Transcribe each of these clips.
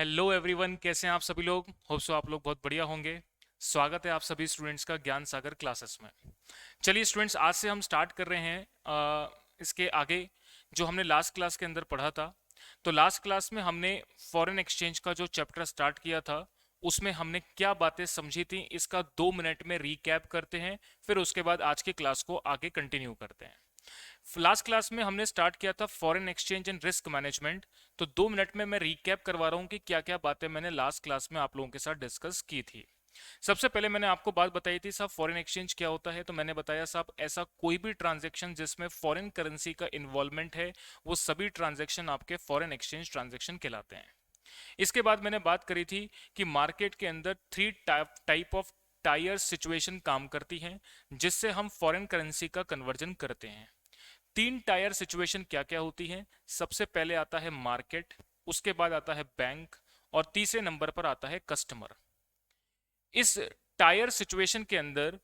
Hello everyone, कैसे हैं आप सभी लोग। होप सो आप लोग बहुत बढ़िया होंगे। स्वागत है आप सभी स्टूडेंट्स का ज्ञान सागर क्लासेस में। चलिए स्टूडेंट्स, आज से हम स्टार्ट कर रहे हैं इसके आगे जो हमने लास्ट क्लास के अंदर पढ़ा था। तो लास्ट क्लास में हमने फॉरेन एक्सचेंज का जो चैप्टर स्टार्ट किया था उसमें हमने क्या बातें समझी थी, इसका 2 मिनट में रीकैप करते हैं, फिर उसके बाद आज की क्लास को आगे कंटिन्यू करते हैं। लास्ट क्लास में हमने स्टार्ट किया था foreign exchange and risk management. तो 2 मिनट में मैं रीकैप करवा रहा हूँ कि क्या क्या बातें मैंने लास्ट क्लास में आप लोगों के साथ डिस्कस की थी। सबसे पहले मैंने आपको बात बताई थी साहब, फॉरेन एक्सचेंज क्या होता है। तो मैंने बताया साहब, ऐसा कोई भी ट्रांजैक्शन जिसमें फॉरेन करेंसी का इन्वॉल्वमेंट है वो सभी ट्रांजैक्शन आपके फॉरेन एक्सचेंज ट्रांजैक्शन कहलाते हैं। इसके बाद मैंने बात करी थी कि मार्केट के अंदर 3 टाइप ऑफ टायर सिचुएशन काम करती हैं जिससे हम फॉरेन करेंसी का कन्वर्जन करते हैं। 3 टायर सिचुएशन क्या क्या होती हैं? सबसे पहले आता है मार्केट, उसके बाद आता है बैंक, और तीसरे नंबर पर आता है कस्टमर। इस टायर सिचुएशन के अंदर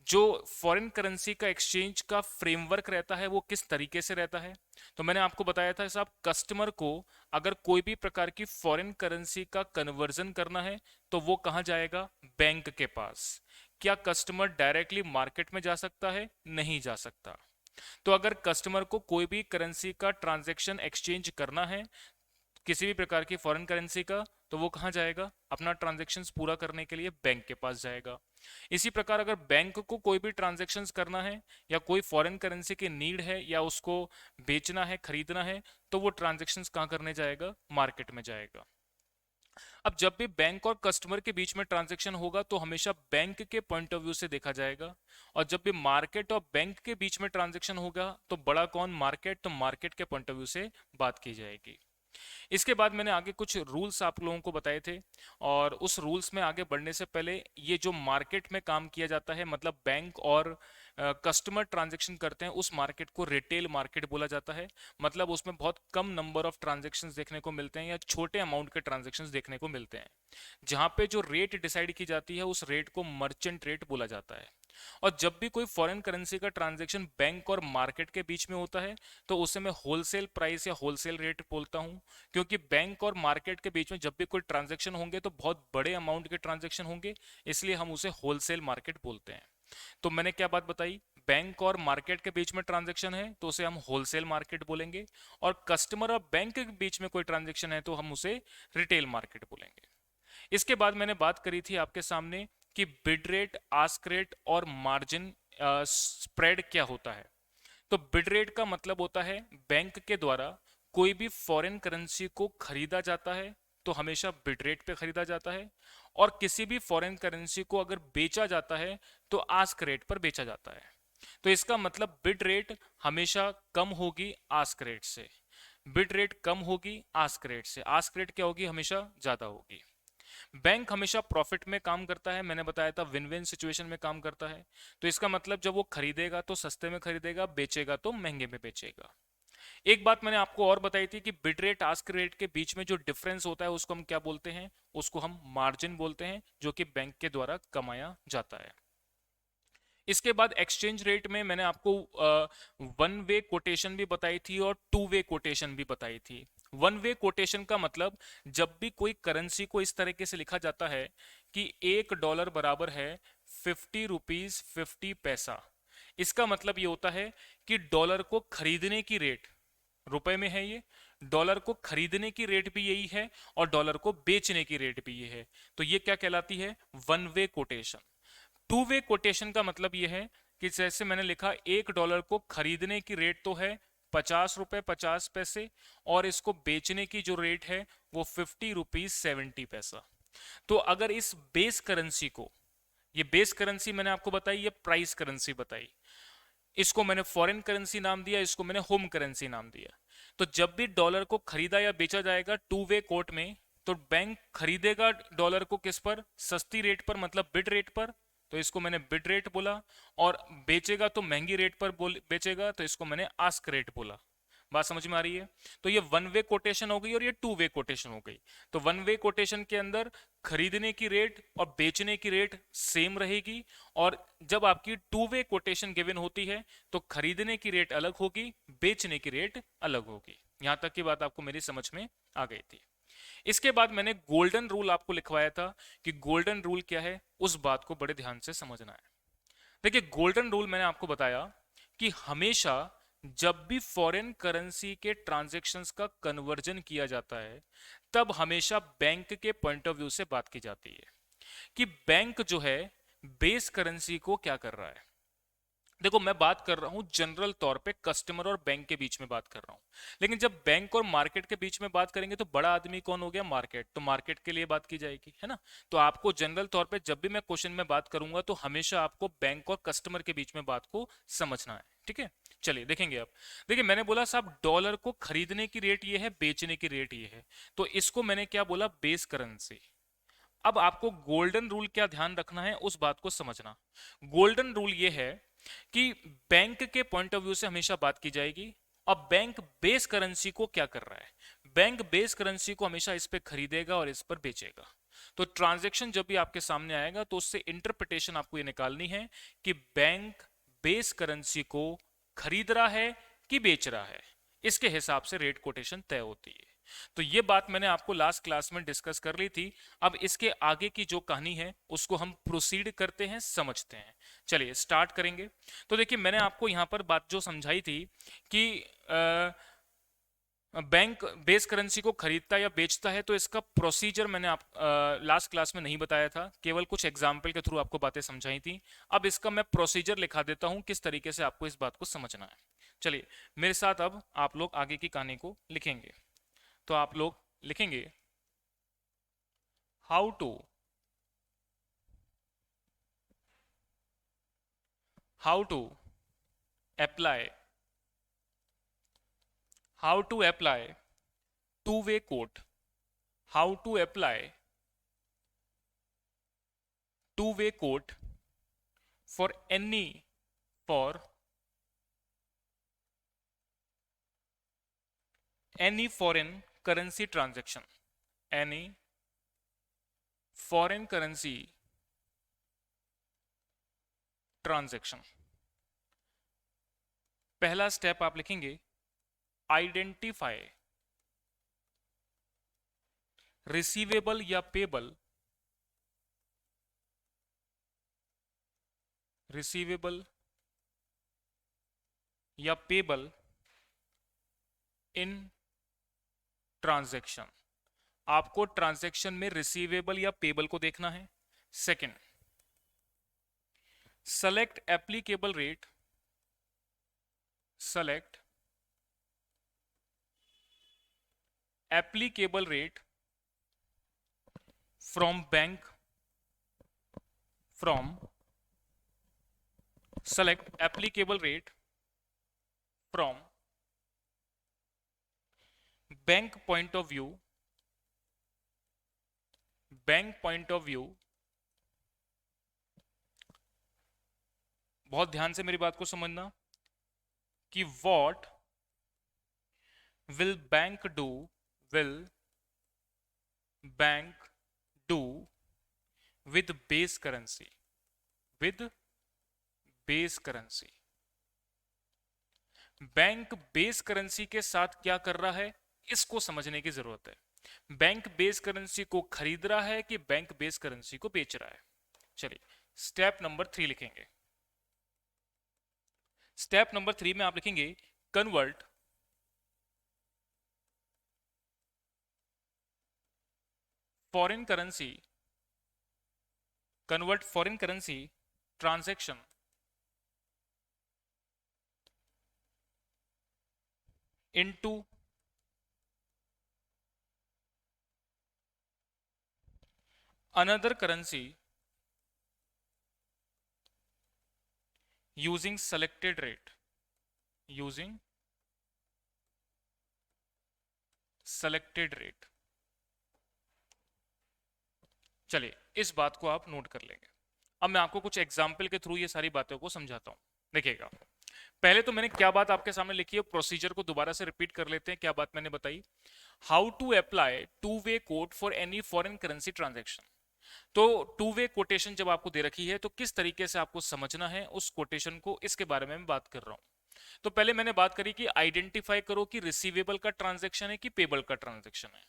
जो फॉरेन करेंसी का एक्सचेंज का फ्रेमवर्क रहता है वो किस तरीके से रहता है। तो मैंने आपको बताया था साहब, कस्टमर को अगर कोई भी प्रकार की फॉरेन करेंसी का कन्वर्जन करना है तो वो कहाँ जाएगा? बैंक के पास। क्या कस्टमर डायरेक्टली मार्केट में जा सकता है? नहीं जा सकता। तो अगर कस्टमर को कोई भी करेंसी का ट्रांजैक्शन एक्सचेंज करना है, किसी भी प्रकार की फॉरेन करेंसी का, तो वो कहाँ जाएगा? अपना ट्रांजैक्शंस पूरा करने के लिए बैंक के पास जाएगा। इसी प्रकार अगर बैंक को कोई भी ट्रांजैक्शंस करना है या कोई फॉरेन करेंसी की नीड है या उसको बेचना है, खरीदना है, तो वो ट्रांजैक्शंस कहाँ करने जाएगा? मार्केट में जाएगा। अब जब भी बैंक और कस्टमर के बीच में ट्रांजैक्शन होगा तो हमेशा बैंक के पॉइंट ऑफ व्यू से देखा जाएगा, और जब भी मार्केट और बैंक के बीच में ट्रांजैक्शन होगा तो बड़ा कौन? मार्केट। तो मार्केट के पॉइंट ऑफ व्यू से बात की जाएगी। इसके बाद मैंने आगे कुछ रूल्स आप लोगों को बताए थे, और उस रूल्स में आगे बढ़ने से पहले ये जो मार्केट में काम किया जाता है, मतलब बैंक और कस्टमर ट्रांजैक्शन करते हैं, उस मार्केट को रिटेल मार्केट बोला जाता है। मतलब उसमें बहुत कम नंबर ऑफ ट्रांजैक्शंस देखने को मिलते हैं या छोटे अमाउंट के ट्रांजैक्शंस देखने को मिलते हैं। जहां पे जो रेट डिसाइड की जाती है उस रेट को मर्चेंट रेट बोला जाता है। और जब भी कोई फॉरेन करेंसी का ट्रांजैक्शन बैंक और मार्केट के बीच में होता है तो उसे मैं होलसेल प्राइस या होलसेल रेट बोलता हूं, क्योंकि बैंक और मार्केट के बीच में जब भी कोई ट्रांजैक्शन होंगे तो बहुत बड़े अमाउंट के ट्रांजैक्शन होंगे, इसलिए हम उसे होलसेल मार्केट बोलते हैं। तो मैंने क्या बात बताई? बैंक और मार्केट के बीच में ट्रांजैक्शन है तो उसे हम होलसेल मार्केट बोलेंगे, और कस्टमर और बैंक के बीच में कोई ट्रांजैक्शन है तो हम उसे रिटेल मार्केट बोलेंगे। इसके बाद मैंने बात करी थी आपके सामने कि बिड रेट, आस्क रेट और मार्जिन स्प्रेड क्या होता है। तो बिड रेट का मतलब होता है बैंक के द्वारा कोई भी फॉरेन करेंसी को खरीदा जाता है तो हमेशा बिड रेट पे खरीदा जाता है, और किसी भी फॉरेन करेंसी को अगर बेचा जाता है तो आस्क रेट पर बेचा जाता है। तो इसका मतलब बिड रेट हमेशा कम होगी आस्क रेट से, बिड रेट कम होगी आस्क रेट से, आस्क रेट क्या होगी? हमेशा ज्यादा होगी। बैंक हमेशा प्रॉफिट में काम करता है, मैंने बताया था विन विन सिचुएशन में काम करता है। तो इसका मतलब जब वो खरीदेगा तो सस्ते में खरीदेगा, बेचेगा तो महंगे में बेचेगा। एक बात मैंने आपको और बताई थी कि बिड रेट आस्क रेट के बीच में जो डिफरेंस होता है उसको हम क्या बोलते हैं? उसको हम मार्जिन बोलते हैं, जो कि बैंक के द्वारा कमाया जाता है। इसके बाद एक्सचेंज रेट में मैंने आपको वन वे कोटेशन भी बताई थी और टू वे कोटेशन भी बताई थी। वन वे कोटेशन का मतलब जब भी कोई करेंसी को इस तरीके से लिखा जाता है कि $1 बराबर है 50 रुपीज 50 पैसा, इसका मतलब ये होता है कि डॉलर को खरीदने की रेट रुपए में है, ये डॉलर को खरीदने की रेट भी यही है और डॉलर को बेचने की रेट भी ये है। तो ये क्या कहलाती है? One way quotation. To way quotation का मतलब यह है कि जैसे मैंने लिखा $1 को खरीदने की रेट तो है 50 रुपए 50 पैसे, और इसको बेचने की जो रेट है वो 50 रुपीज 70 पैसा। तो अगर इस बेस करेंसी को, ये बेस करेंसी मैंने आपको बताई, ये प्राइस करेंसी बताई, इसको मैंने फॉरेन करेंसी नाम दिया, इसको मैंने होम करेंसी नाम दिया। तो जब भी डॉलर को खरीदा या बेचा जाएगा टू वे कोट में, तो बैंक खरीदेगा डॉलर को किस पर? सस्ती रेट पर, मतलब बिड रेट पर, तो इसको मैंने बिड रेट बोला। और बेचेगा तो महंगी रेट पर बेचेगा, तो इसको मैंने आस्क रेट बोला। बात समझ में आ रही है? तो ये वन वे कोटेशन हो गई और ये टू वे कोटेशन हो गई। तो वन वे कोटेशन के अंदर खरीदने की रेट और बेचने की रेट सेम रहेगी, और जब आपकी टू वे कोटेशन गिवन होती है तो खरीदने की रेट अलग होगी, बेचने की रेट अलग होगी। यहां तक की बात आपको मेरी समझ में आ गई थी। इसके बाद मैंने गोल्डन रूल आपको लिखवाया था कि गोल्डन रूल क्या है, उस बात को बड़े ध्यान से समझना है। देखिए गोल्डन रूल मैंने आपको बताया कि हमेशा जब भी फॉरेन करेंसी के ट्रांजैक्शंस का कन्वर्जन किया जाता है तब हमेशा बैंक के पॉइंट ऑफ व्यू से बात की जाती है कि बैंक जो है बेस करेंसी को क्या कर रहा है। देखो मैं बात कर रहा हूं जनरल तौर पे कस्टमर और बैंक के बीच में बात कर रहा हूं, लेकिन जब बैंक और मार्केट के बीच में बात करेंगे तो बड़ा आदमी कौन हो गया, मार्केट, तो मार्केट के लिए बात की जाएगी, है ना। तो आपको जनरल तौर पे जब भी मैं क्वेश्चन में बात करूंगा तो हमेशा आपको बैंक और कस्टमर के बीच में बात को समझना है, ठीक है। चलिए देखेंगे अब। देखिए मैंने बोला साहब डॉलर को खरीदने की रेट ये है, बेचने की रेट ये है, तो इसको मैंने क्या बोला, बेस करेंसी। अब आपको गोल्डन रूल क्या ध्यान रखना है उस बात को समझना। गोल्डन रूल ये है कि बैंक के पॉइंट ऑफ व्यू से हमेशा बात की जाएगी। अब बैंक बेस करेंसी को क्या कर रहा है, बैंक बेस करेंसी को हमेशा इस पे खरीदेगा और इस पर बेचेगा। तो ट्रांजैक्शन जब भी आपके सामने आएगा तो उससे इंटरप्रिटेशन आपको ये निकालनी है कि बैंक बेस करेंसी को खरीद रहा है कि बेच रहा है, इसके हिसाब से रेट कोटेशन तय होती है। तो ये बात मैंने आपको लास्ट क्लास में डिस्कस कर ली थी। अब इसके आगे की जो कहानी है उसको हम प्रोसीड करते हैं, समझते हैं। चलिए स्टार्ट करेंगे। तो देखिए मैंने आपको यहाँ पर बात जो समझाई थी कि बैंक बेस करेंसी को खरीदता या बेचता है तो इसका प्रोसीजर मैंने आप लास्ट क्लास में नहीं बताया था, केवल कुछ एग्जाम्पल के थ्रू आपको बातें समझाई थी। अब इसका मैं प्रोसीजर लिखा देता हूं किस तरीके से आपको इस बात को समझना है। चलिए मेरे साथ अब आप लोग आगे की कहानी को लिखेंगे। तो आप लोग लिखेंगे how to apply two way quote, how to apply two way quote for any foreign currency transaction, any foreign currency transaction। पहला स्टेप आप लिखेंगे आइडेंटिफाई रिसीवेबल या पेबल, रिसीवेबल या पेबल इन ट्रांजैक्शन। आपको ट्रांजैक्शन में रिसीवेबल या payable को देखना है। Second, select applicable rate, select applicable rate from bank, from select applicable rate from bank point of view, bank point of view. बहुत ध्यान से मेरी बात को समझना कि what will bank do, will bank do with base currency, with base currency. Bank base currency के साथ क्या कर रहा है इसको समझने की जरूरत है। बैंक बेस करेंसी को खरीद रहा है कि बैंक बेस करेंसी को बेच रहा है। चलिए स्टेप नंबर 3 लिखेंगे। स्टेप नंबर 3 में आप लिखेंगे convert foreign currency, convert foreign currency transaction into another currency using selected rate, using selected rate। चलिए इस बात को आप नोट कर लेंगे। अब मैं आपको कुछ एग्जाम्पल के थ्रू ये सारी बातों को समझाता हूं। देखिएगा पहले तो मैंने क्या बात आपके सामने लिखी है, प्रोसीजर को दोबारा से रिपीट कर लेते हैं। क्या बात मैंने बताई, how to apply two way quote for any foreign currency transaction. तो टू वे कोटेशन जब आपको दे रखी है तो किस तरीके से आपको समझना है उस कोटेशन को, इसके बारे में मैं बात कर रहा हूं। तो पहले मैंने बात करी कि आइडेंटिफाई करो कि रिसीवेबल का ट्रांजैक्शन है कि पेबल का ट्रांजैक्शन है।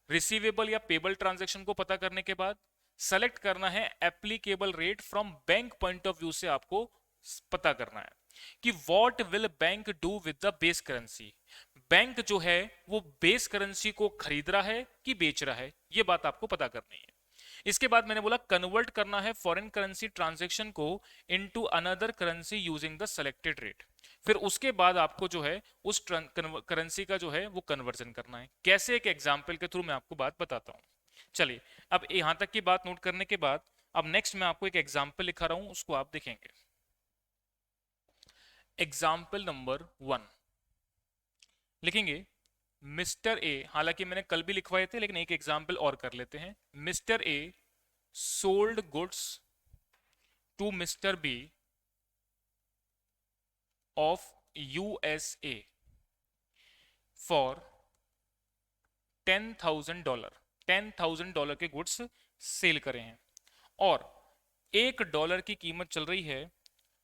रिसीवेबल या पेबल ट्रांजैक्शन को पता करने के बाद सेलेक्ट करना है applicable rate from bank point of view से आपको पता करना है कि what will bank do with the base currency. Bank जो है वो बेस करेंसी को खरीद रहा है कि बेच रहा है, ये बात आपको पता करनी है। इसके बाद मैंने बोला कन्वर्ट करना है फॉरेन करेंसी ट्रांजैक्शन को into another currency using the selected rate. फिर उसके बाद आपको जो है उस करेंसी का जो है वो कन्वर्जन करना है। कैसे, एक एग्जांपल के थ्रू मैं आपको बात बताता हूं। चलिए, अब यहां तक की बात नोट करने के बाद अब नेक्स्ट मैं आपको एक एग्जांपल लिखा रहा हूं, उसको आप देखेंगे। एग्जाम्पल नंबर 1 लिखेंगे। मिस्टर ए, हालांकि मैंने कल भी लिखवाए थे लेकिन एक एग्जाम्पल और कर लेते हैं। Mister A sold goods to mister B of USA for $10,000। $10,000 के गुड्स सेल करे हैं और $1 की कीमत चल रही है,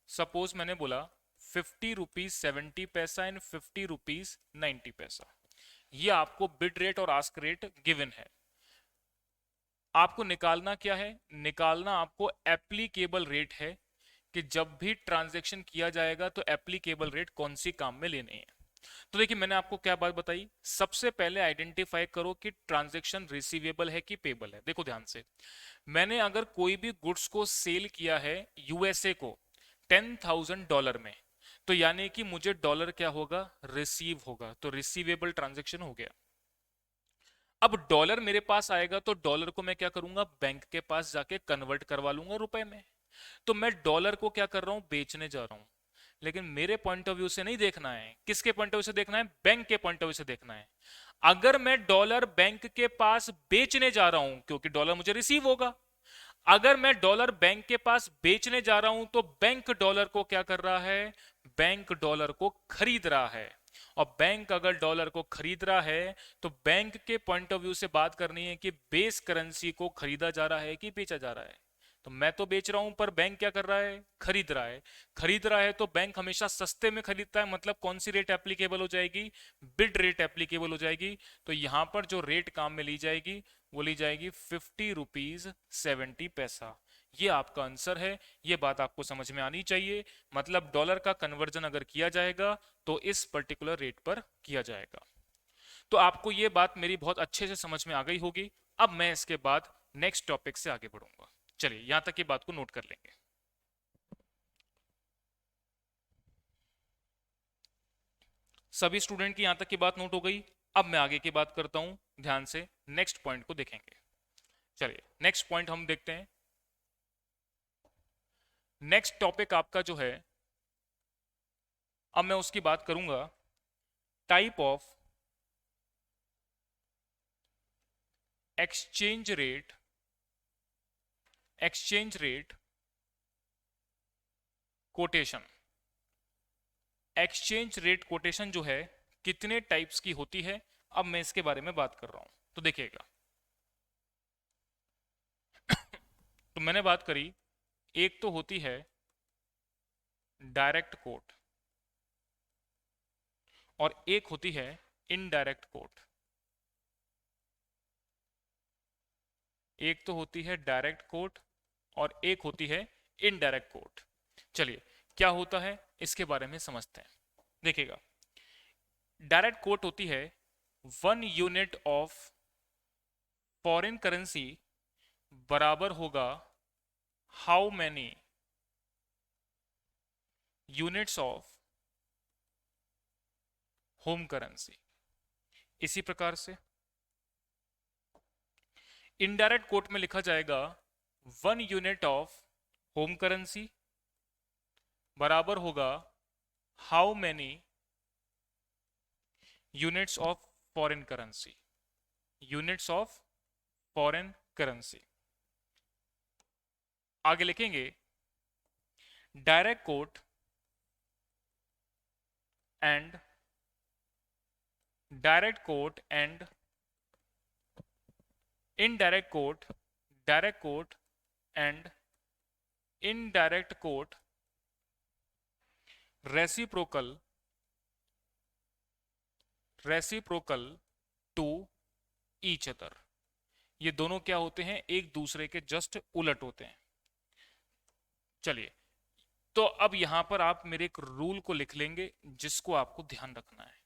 सपोज मैंने बोला 50 रुपीज 70 पैसा एंड 50 रुपीज 90 पैसा। ये आपको बिड रेट और आस्क रेट गिवन है। आपको निकालना क्या है? निकालना आपको एप्लीकेबल रेट है कि जब भी ट्रांजैक्शन किया जाएगा तो एप्लीकेबल रेट कौन सी काम में लेनी है। तो देखिए, मैंने आपको क्या बात बताई, सबसे पहले आइडेंटिफाई करो कि ट्रांजैक्शन रिसीवेबल है कि पेबल है। देखो ध्यान से, मैंने अगर कोई भी गुड्स को सेल किया है यूएसए को $10,000 में, तो यानी कि मुझे डॉलर क्या होगा? रिसीव होगा, तो रिसीवेबल ट्रांजैक्शन हो गया। अब डॉलर मेरे पास आएगा तो डॉलर को मैं क्या करूंगा? बैंक के पास जाके कन्वर्ट करवा लूंगा रुपए में। तो मैं डॉलर को क्या कर रहा हूं? बेचने जा रहा हूं। लेकिन मेरे पॉइंट ऑफ व्यू से नहीं देखना है, किसके पॉइंट ऑफ व्यू से देखना है? बैंक के पॉइंट ऑफ व्यू से देखना है। अगर मैं डॉलर बैंक के पास बेचने जा रहा हूं, क्योंकि डॉलर मुझे रिसीव होगा, अगर मैं डॉलर बैंक के पास बेचने जा रहा हूं तो बैंक डॉलर को क्या कर रहा है? बैंक डॉलर को खरीद रहा है। और बैंक अगर डॉलर को खरीद रहा है तो बैंक के पॉइंट ऑफ व्यू से बात करनी है कि बेस करेंसी को खरीदा जा रहा है कि बेचा जा रहा है। तो मैं तो बेच रहा हूं पर बैंक क्या कर रहा है? खरीद रहा है। खरीद रहा है तो बैंक हमेशा सस्ते में खरीदता है, मतलब कौन सी रेट एप्लीकेबल हो जाएगी? बिड रेट एप्लीकेबल हो जाएगी। तो यहां पर जो रेट काम में ली जाएगी वो ली जाएगी 50 रुपीज 70 पैसा। ये आपका आंसर है। ये बात आपको समझ में आनी चाहिए। मतलब डॉलर का कन्वर्जन अगर किया जाएगा तो इस पर्टिकुलर रेट पर किया जाएगा। तो आपको ये बात मेरी बहुत अच्छे से समझ में आ गई होगी। अब मैं इसके बाद नेक्स्ट टॉपिक से आगे बढ़ूंगा। चलिए, यहां तक की बात को नोट कर लेंगे। सभी स्टूडेंट की यहां तक की बात नोट हो गई। अब मैं आगे की बात करता हूं, ध्यान से नेक्स्ट पॉइंट को देखेंगे। चलिए, नेक्स्ट पॉइंट हम देखते हैं। नेक्स्ट टॉपिक आपका जो है, अब मैं उसकी बात करूंगा, type of exchange rate. Exchange rate quotation. Exchange rate quotation जो है कितने टाइप्स की होती है, अब मैं इसके बारे में बात कर रहा हूं। तो देखिएगा, तो मैंने बात करी, एक तो होती है डायरेक्ट कोट और एक होती है इनडायरेक्ट कोट। एक तो होती है डायरेक्ट कोट और एक होती है इनडायरेक्ट कोट। चलिए, क्या होता है इसके बारे में समझते हैं। देखिएगा, डायरेक्ट कोट होती है 1 यूनिट ऑफ फॉरेन करेंसी बराबर होगा how many units of home currency. इसी प्रकार से इनडायरेक्ट कोट में लिखा जाएगा 1 यूनिट ऑफ होम करेंसी बराबर होगा how many units of foreign currency. Units of foreign currency. आगे लिखेंगे, direct quote and direct quote and indirect quote, direct quote and indirect quote reciprocal to each other. ये दोनों क्या होते हैं, एक दूसरे के जस्ट उलट होते हैं। चलिए, तो अब यहां पर आप मेरे एक रूल को लिख लेंगे जिसको आपको ध्यान रखना है।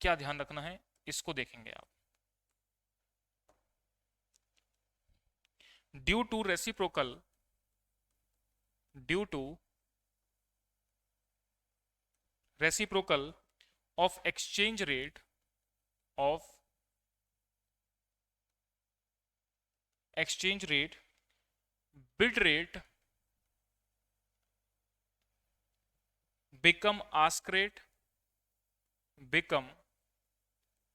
क्या ध्यान रखना है, इसको देखेंगे आप। Due to reciprocal, due to reciprocal of exchange rate of exchange rate bid rate become ask rate, become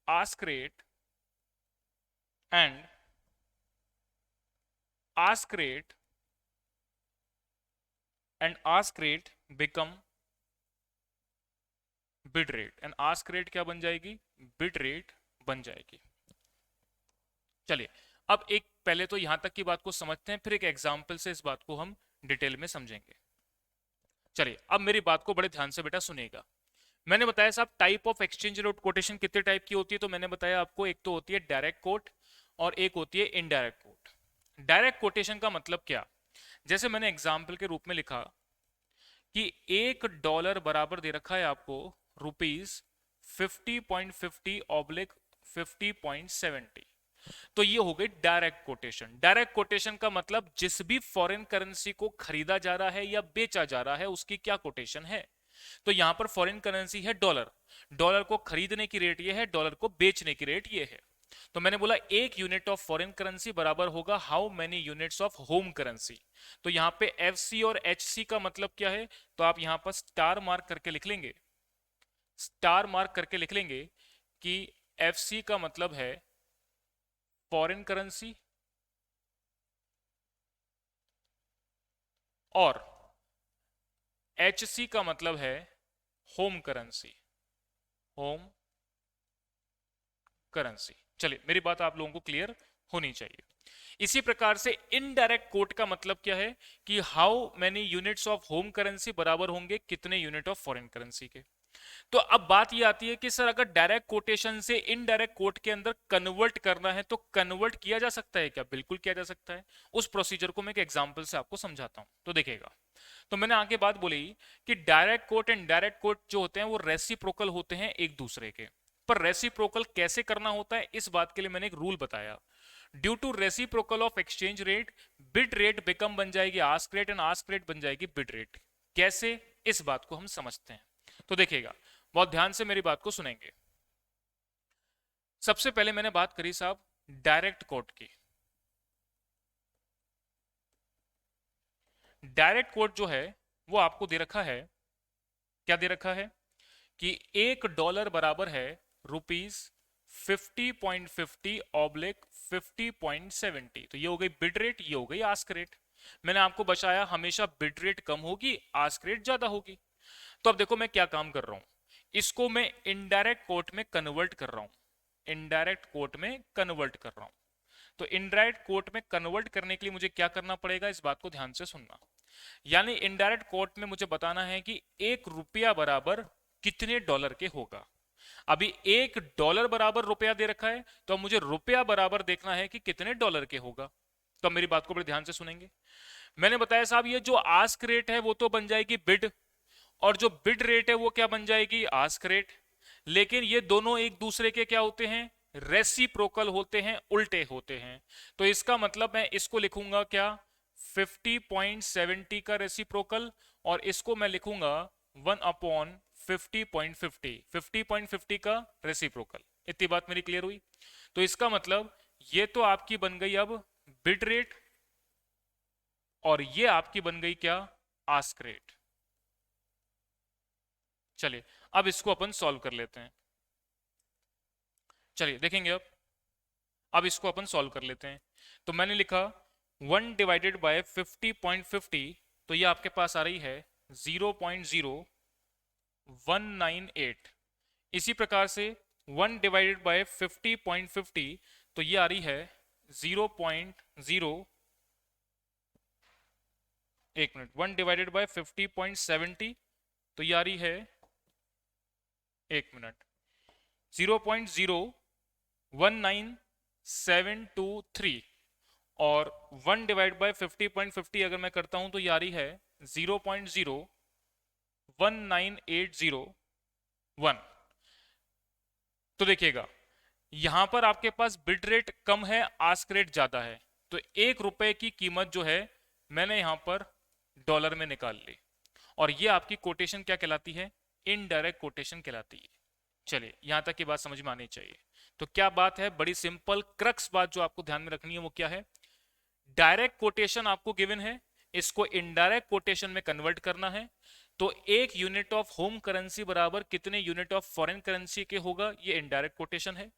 ask rate and ask rate and ask rate become bid rate and ask rate क्या बन जाएगी, bid rate बन जाएगी। चलिए, अब एक पहले तो यहां तक की बात को समझते हैं, फिर एक एग्जांपल से इस बात को हम डिटेल में समझेंगे। चलिए, अब मेरी बात को बड़े ध्यान से बेटा सुनिएगा। मैंने बताया साहब type of exchange rate quotation कितने टाइप की होती है, तो मैंने बताया आपको एक तो होती है डायरेक्ट कोट और एक होती है इनडायरेक्ट कोट। डायरेक्ट कोटेशन का मतलब क्या, जैसे मैंने एग्जाम्पल के रूप में लिखा कि $1 बराबर दे रखा है आपको ₹50.50/50.70, तो ये हो गई डायरेक्ट कोटेशन। डायरेक्ट कोटेशन का मतलब जिस भी फॉरेन करेंसी को खरीदा जा रहा है या बेचा जा रहा है उसकी क्या कोटेशन है। तो यहां पर फॉरेन करेंसी है डॉलर, डॉलर को खरीदने की रेट ये है, डॉलर को बेचने की रेट ये है। तो मैंने बोला एक यूनिट ऑफ फॉरेन करेंसी बराबर होगा how many units of home currency. तो यहां पे एफसी और एचसी का मतलब क्या है, तो आप यहां पर स्टार मार्क करके लिख लेंगे, स्टार मार्क करके लिख लेंगे कि एफसी का मतलब है फॉरेन करेंसी और एचसी का मतलब है होम करेंसी, होम करेंसी। चलिए, मेरी बात आप लोगों को क्लियर होनी चाहिए। इसी प्रकार से इनडायरेक्ट कोट का मतलब क्या है कि how many units of home currency बराबर होंगे कितने यूनिट ऑफ फॉरेन करेंसी के। तो अब बात ये आती है कि सर अगर डायरेक्ट कोटेशन से इनडायरेक्ट कोट के अंदर कन्वर्ट करना है तो कन्वर्ट किया जा सकता है क्या, बिल्कुल किया जा सकता है। उस प्रोसीजर को मैं एक एग्जांपल से आपको समझाता हूं, तो देखिएगा। तो मैंने आगे बात बोली कि direct quote and direct coat जो होते हैं वो रेसिप्रोकल होते हैं एक दूसरे के, पर रेसिप्रोकल कैसे करना होता है इस बात के लिए मैंने एक रूल बताया। Due to reciprocal of exchange rate bid rate become बन जाएगी ask rate and ask rate बन जाएगी बिड रेट। कैसे, इस बात को हम समझते हैं। तो देखिएगा, बहुत ध्यान से मेरी बात को सुनेंगे। सबसे पहले मैंने बात करी साहब डायरेक्ट कोट की। डायरेक्ट कोट जो है वो आपको दे रखा है, क्या दे रखा है कि $1 बराबर है ₹50.50/50.70। तो ये हो गई बिड रेट, ये हो गई आस्क रेट। मैंने आपको बताया हमेशा बिड रेट कम होगी, आस्क रेट ज्यादा होगी। तो अब देखो मैं क्या काम कर रहा हूं, इसको मैं इनडायरेक्ट कोट में कन्वर्ट कर रहा हूं, इनडायरेक्ट कोट में कन्वर्ट कर रहा हूं। तो इनडायरेक्ट कोट में कन्वर्ट करने के लिए मुझे क्या करना पड़ेगा, इस बात को ध्यान से सुनना। यानी इनडायरेक्ट कोट में मुझे बताना है कि ₹1 बराबर कितने डॉलर के होगा। अभी $1 बराबर रुपया दे रखा है, तो अब मुझे रुपया बराबर देखना है कि कितने डॉलर के होगा। तो मेरी बात को बड़े ध्यान से सुनेंगे। मैंने बताया साहब ये जो आस्क रेट है वो तो बन जाएगी बिड, और जो बिड रेट है वो क्या बन जाएगी, आस्क रेट। लेकिन ये दोनों एक दूसरे के क्या होते हैं, रेसिप्रोकल होते हैं, उल्टे होते हैं। तो इसका मतलब मैं इसको लिखूंगा क्या, 50.70 का रेसिप्रोकल, और इसको मैं लिखूंगा 1/50.50, 50.50 का रेसिप्रोकल। इतनी बात मेरी क्लियर हुई। तो इसका मतलब ये तो आपकी बन गई अब बिड रेट, और ये आपकी बन गई क्या, आस्क रेट। चलिए, अब इसको अपन सॉल्व कर लेते हैं। चलिए देखेंगे अब इसको अपन सॉल्व कर लेते हैं। तो मैंने लिखा 1 डिवाइडेड बाय 50.50, तो ये आपके पास आ रही है 0.0198। इसी प्रकार से 1 डिवाइडेड बाय 50.50, तो ये आ रही है 0.0, एक मिनट, 1 डिवाइडेड बाय 50.70, तो ये आ रही है, एक मिनट, 0.019 723 और 1 डिवाइड बाय 50.50 अगर मैं करता हूं तो ये आ रही है 0.019801। तो देखिएगा यहां पर आपके पास बिड रेट कम है, आस्क रेट ज्यादा है, तो 1 रुपए की कीमत जो है मैंने यहां पर डॉलर में निकाल ली, और ये आपकी कोटेशन क्या कहलाती है? इनडायरेक्ट कोटेशन कहलाती है। चलिए यहां तक की बात समझ में आनी चाहिए। तो क्या बात है, बड़ी सिंपल क्रक्स बात जो आपको ध्यान में रखनी है वो क्या है? डायरेक्ट कोटेशन आपको गिवन है, इसको इनडायरेक्ट कोटेशन में कन्वर्ट करना है। तो 1 यूनिट ऑफ होम करेंसी बराबर कितने यूनिट ऑफ फॉरेन करेंसी के होगा, ये इनडायरेक्ट कोटेशन है।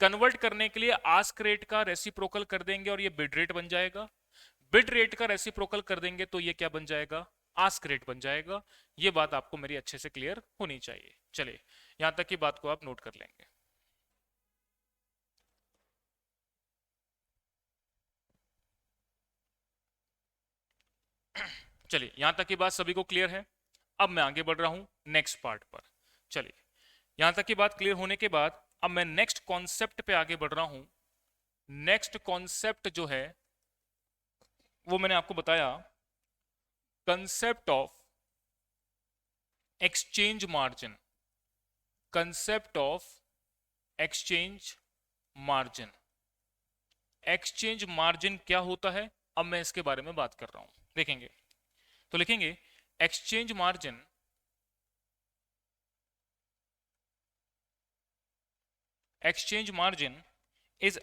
कन्वर्ट करने के लिए आस्क रेट का रेसिप्रोकल कर देंगे और ये बिड रेट बन जाएगा। बिड रेट का रेसिप्रोकल कर देंगे तो ये क्या बन जाएगा? आस्क रेट बन जाएगा। ये बात आपको मेरी अच्छे से क्लियर होनी चाहिए। चलिए यहां तक की बात को आप नोट कर लेंगे। चलिए यहां तक की बात सभी को क्लियर है। अब मैं आगे बढ़ रहा हूं नेक्स्ट पार्ट पर। चलिए यहां तक की बात क्लियर होने के बाद अब मैं नेक्स्ट कॉन्सेप्ट पे आगे बढ़ रहा हूं। नेक्स्ट कॉन्सेप्ट जो है वो मैंने आपको बताया, concept of exchange margin. Concept of exchange margin. Exchange margin क्या होता है, अब मैं इसके बारे में बात कर रहा हूं। देखेंगे तो लिखेंगे exchange margin exchange margin is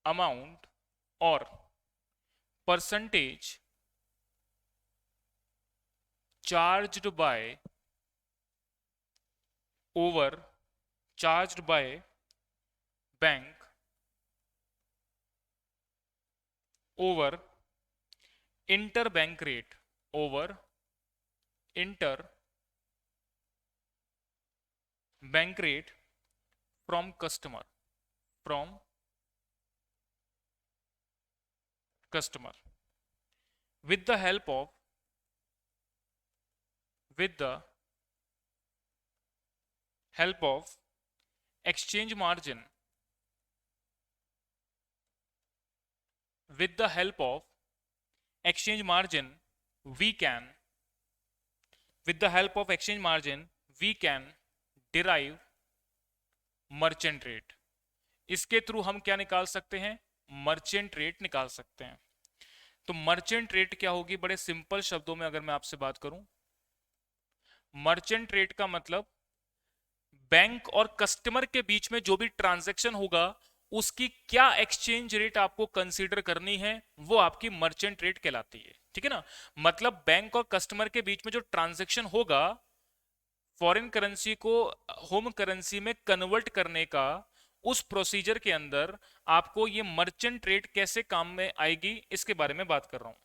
amount or percentage charged by bank over interbank rate over interbank rate from customer with the help of exchange margin with the help of exchange margin we can derive merchant rate. इसके through हम क्या निकाल सकते हैं? Merchant rate निकाल सकते हैं। तो मर्चेंट रेट क्या होगी? बड़े सिंपल शब्दों में अगर मैं आपसे बात करूं, मर्चेंट रेट का मतलब बैंक और कस्टमर के बीच में जो भी ट्रांजैक्शन होगा उसकी क्या एक्सचेंज रेट आपको कंसीडर करनी है, वो आपकी मर्चेंट रेट कहलाती है। ठीक है ना? मतलब बैंक और कस्टमर के बीच में जो ट्रांजैक्शन होगा फॉरेन करेंसी को होम करेंसी में कन्वर्ट करने का, उस प्रोसीजर के अंदर आपको ये मर्चेंट रेट कैसे काम में आएगी इसके बारे में बात कर रहा हूं।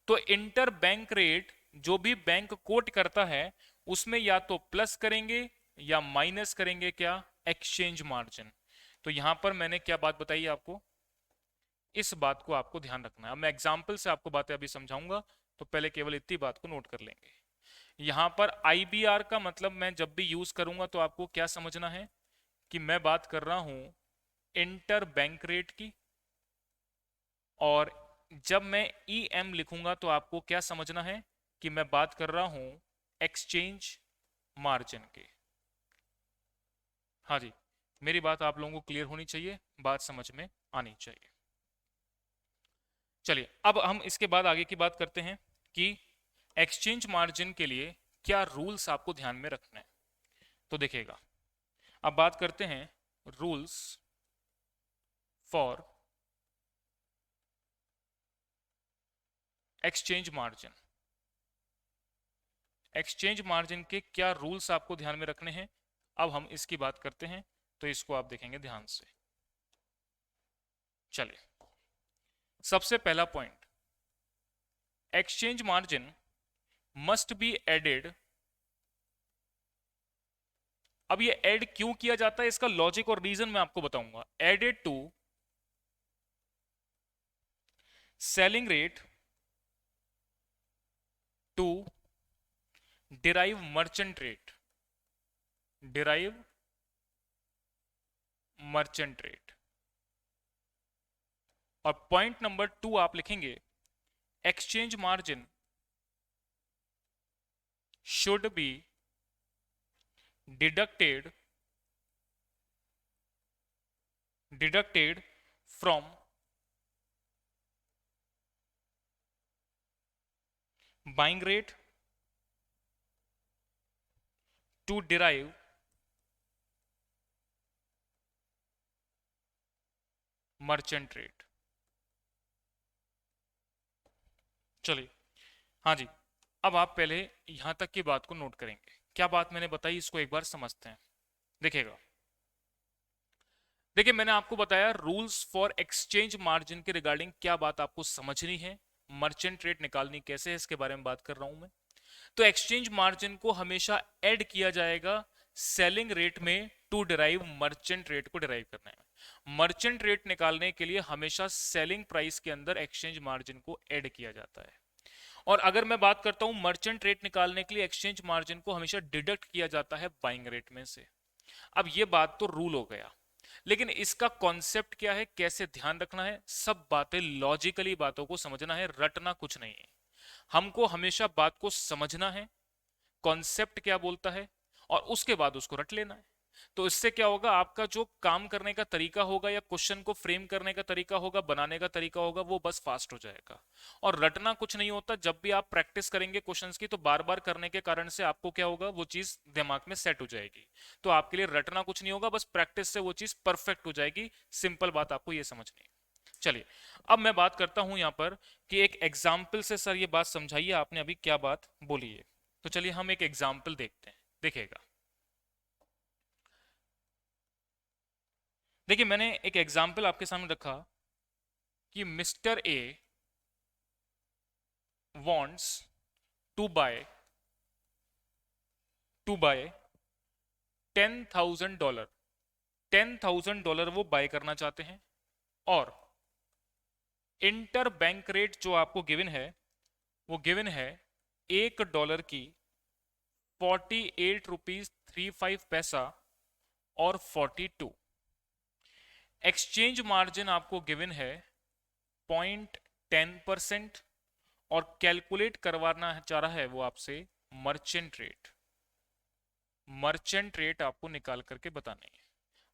तो इंटर बैंक रेट जो भी बैंक कोट करता है उसमें या तो प्लस करेंगे या माइनस करेंगे क्या? Exchange margin. तो यहां पर मैंने क्या बात बताई आपको, इस बात को आपको ध्यान रखना है। अब मैं एग्जाम्पल से आपको बातें अभी समझाऊंगा, तो पहले केवल इतनी बात को नोट कर लेंगे। यहां पर IBR का मतलब मैं जब भी यूज करूंगा तो आपको क्या समझना है कि मैं बात कर रहा हूं इंटर बैंक रेट की, और जब मैं EM लिखूंगा तो आपको क्या समझना है कि मैं बात कर रहा हूं एक्सचेंज मार्जिन की। हाँ जी, मेरी बात आप लोगों को क्लियर होनी चाहिए, बात समझ में आनी चाहिए। चलिए अब हम इसके बाद आगे की बात करते हैं कि एक्सचेंज मार्जिन के लिए क्या रूल्स आपको ध्यान में रखने हैं। तो देखिएगा, अब बात करते हैं rules for exchange margin. Exchange margin के क्या रूल्स आपको ध्यान में रखने हैं, अब हम इसकी बात करते हैं, तो इसको आप देखेंगे ध्यान से। चलिए सबसे पहला point, exchange margin must be added. अब ये ऐड क्यों किया जाता है, इसका लॉजिक और रीजन मैं आपको बताऊंगा। Added to selling rate to derive merchant rate. Derive merchant rate. और पॉइंट नंबर 2 आप लिखेंगे exchange margin should be deducted from buying rate to derive merchant rate. चलिए, हाँ जी, अब आप पहले यहां तक की बात को नोट करेंगे। क्या बात मैंने बताई इसको एक बार समझते हैं। देखिएगा, देखिए मैंने आपको बताया रूल्स फॉर एक्सचेंज मार्जिन के रिगार्डिंग क्या बात आपको समझनी है, मर्चेंट रेट निकालनी कैसे है इसके बारे में बात कर रहा हूं मैं। तो एक्सचेंज मार्जिन को हमेशा ऐड किया जाएगा सेलिंग रेट में टू डिराइव मर्चेंट रेट को डिराइव करने में। मर्चेंट रेट निकालने के लिए हमेशा सेलिंग प्राइस के अंदर एक्सचेंज मार्जिन को ऐड किया जाता है। और अगर मैं बात करता हूं मर्चेंट रेट निकालने के लिए एक्सचेंज मार्जिन को हमेशा डिडक्ट किया जाता है बाइंग रेट में से। अब ये बात तो रूल हो गया, लेकिन इसका कॉन्सेप्ट क्या है, कैसे ध्यान रखना है, सब बातें लॉजिकली बातों को समझना है, रटना कुछ नहीं है। हमको हमेशा बात को समझना है, कॉन्सेप्ट क्या बोलता है, और उसके बाद उसको रट लेना है। तो इससे क्या होगा, आपका जो काम करने का तरीका होगा या क्वेश्चन को फ्रेम करने का तरीका होगा, बनाने का तरीका होगा, वो बस फास्ट हो जाएगा। और रटना कुछ नहीं होता, जब भी आप प्रैक्टिस करेंगे क्वेश्चंस की तो बार बार करने के कारण से आपको क्या होगा, वो चीज दिमाग में सेट हो जाएगी। तो आपके लिए रटना कुछ नहीं होगा, बस प्रैक्टिस से वो चीज परफेक्ट हो जाएगी। सिंपल बात आपको ये समझनी है। चलिए, अब मैं बात करता हूं यहां पर कि एक एग्जाम्पल से सर ये बात समझाइए, आपने अभी क्या बात बोली है। तो चलिए हम एक एग्जाम्पल देखते हैं। देखिएगा, देखिए मैंने एक एग्जाम्पल आपके सामने रखा कि mister A wants to buy $10,000। $10,000 वो बाय करना चाहते हैं, और इंटर बैंक रेट जो आपको गिवन है वो गिवन है $1 की 48 रुपीज 35 पैसा और 42। एक्सचेंज मार्जिन आपको गिवन है 0.10%, और कैलकुलेट करवाना चाह रहा है वो आपसे मर्चेंट रेट। मर्चेंट रेट आपको निकाल करके बतानी है।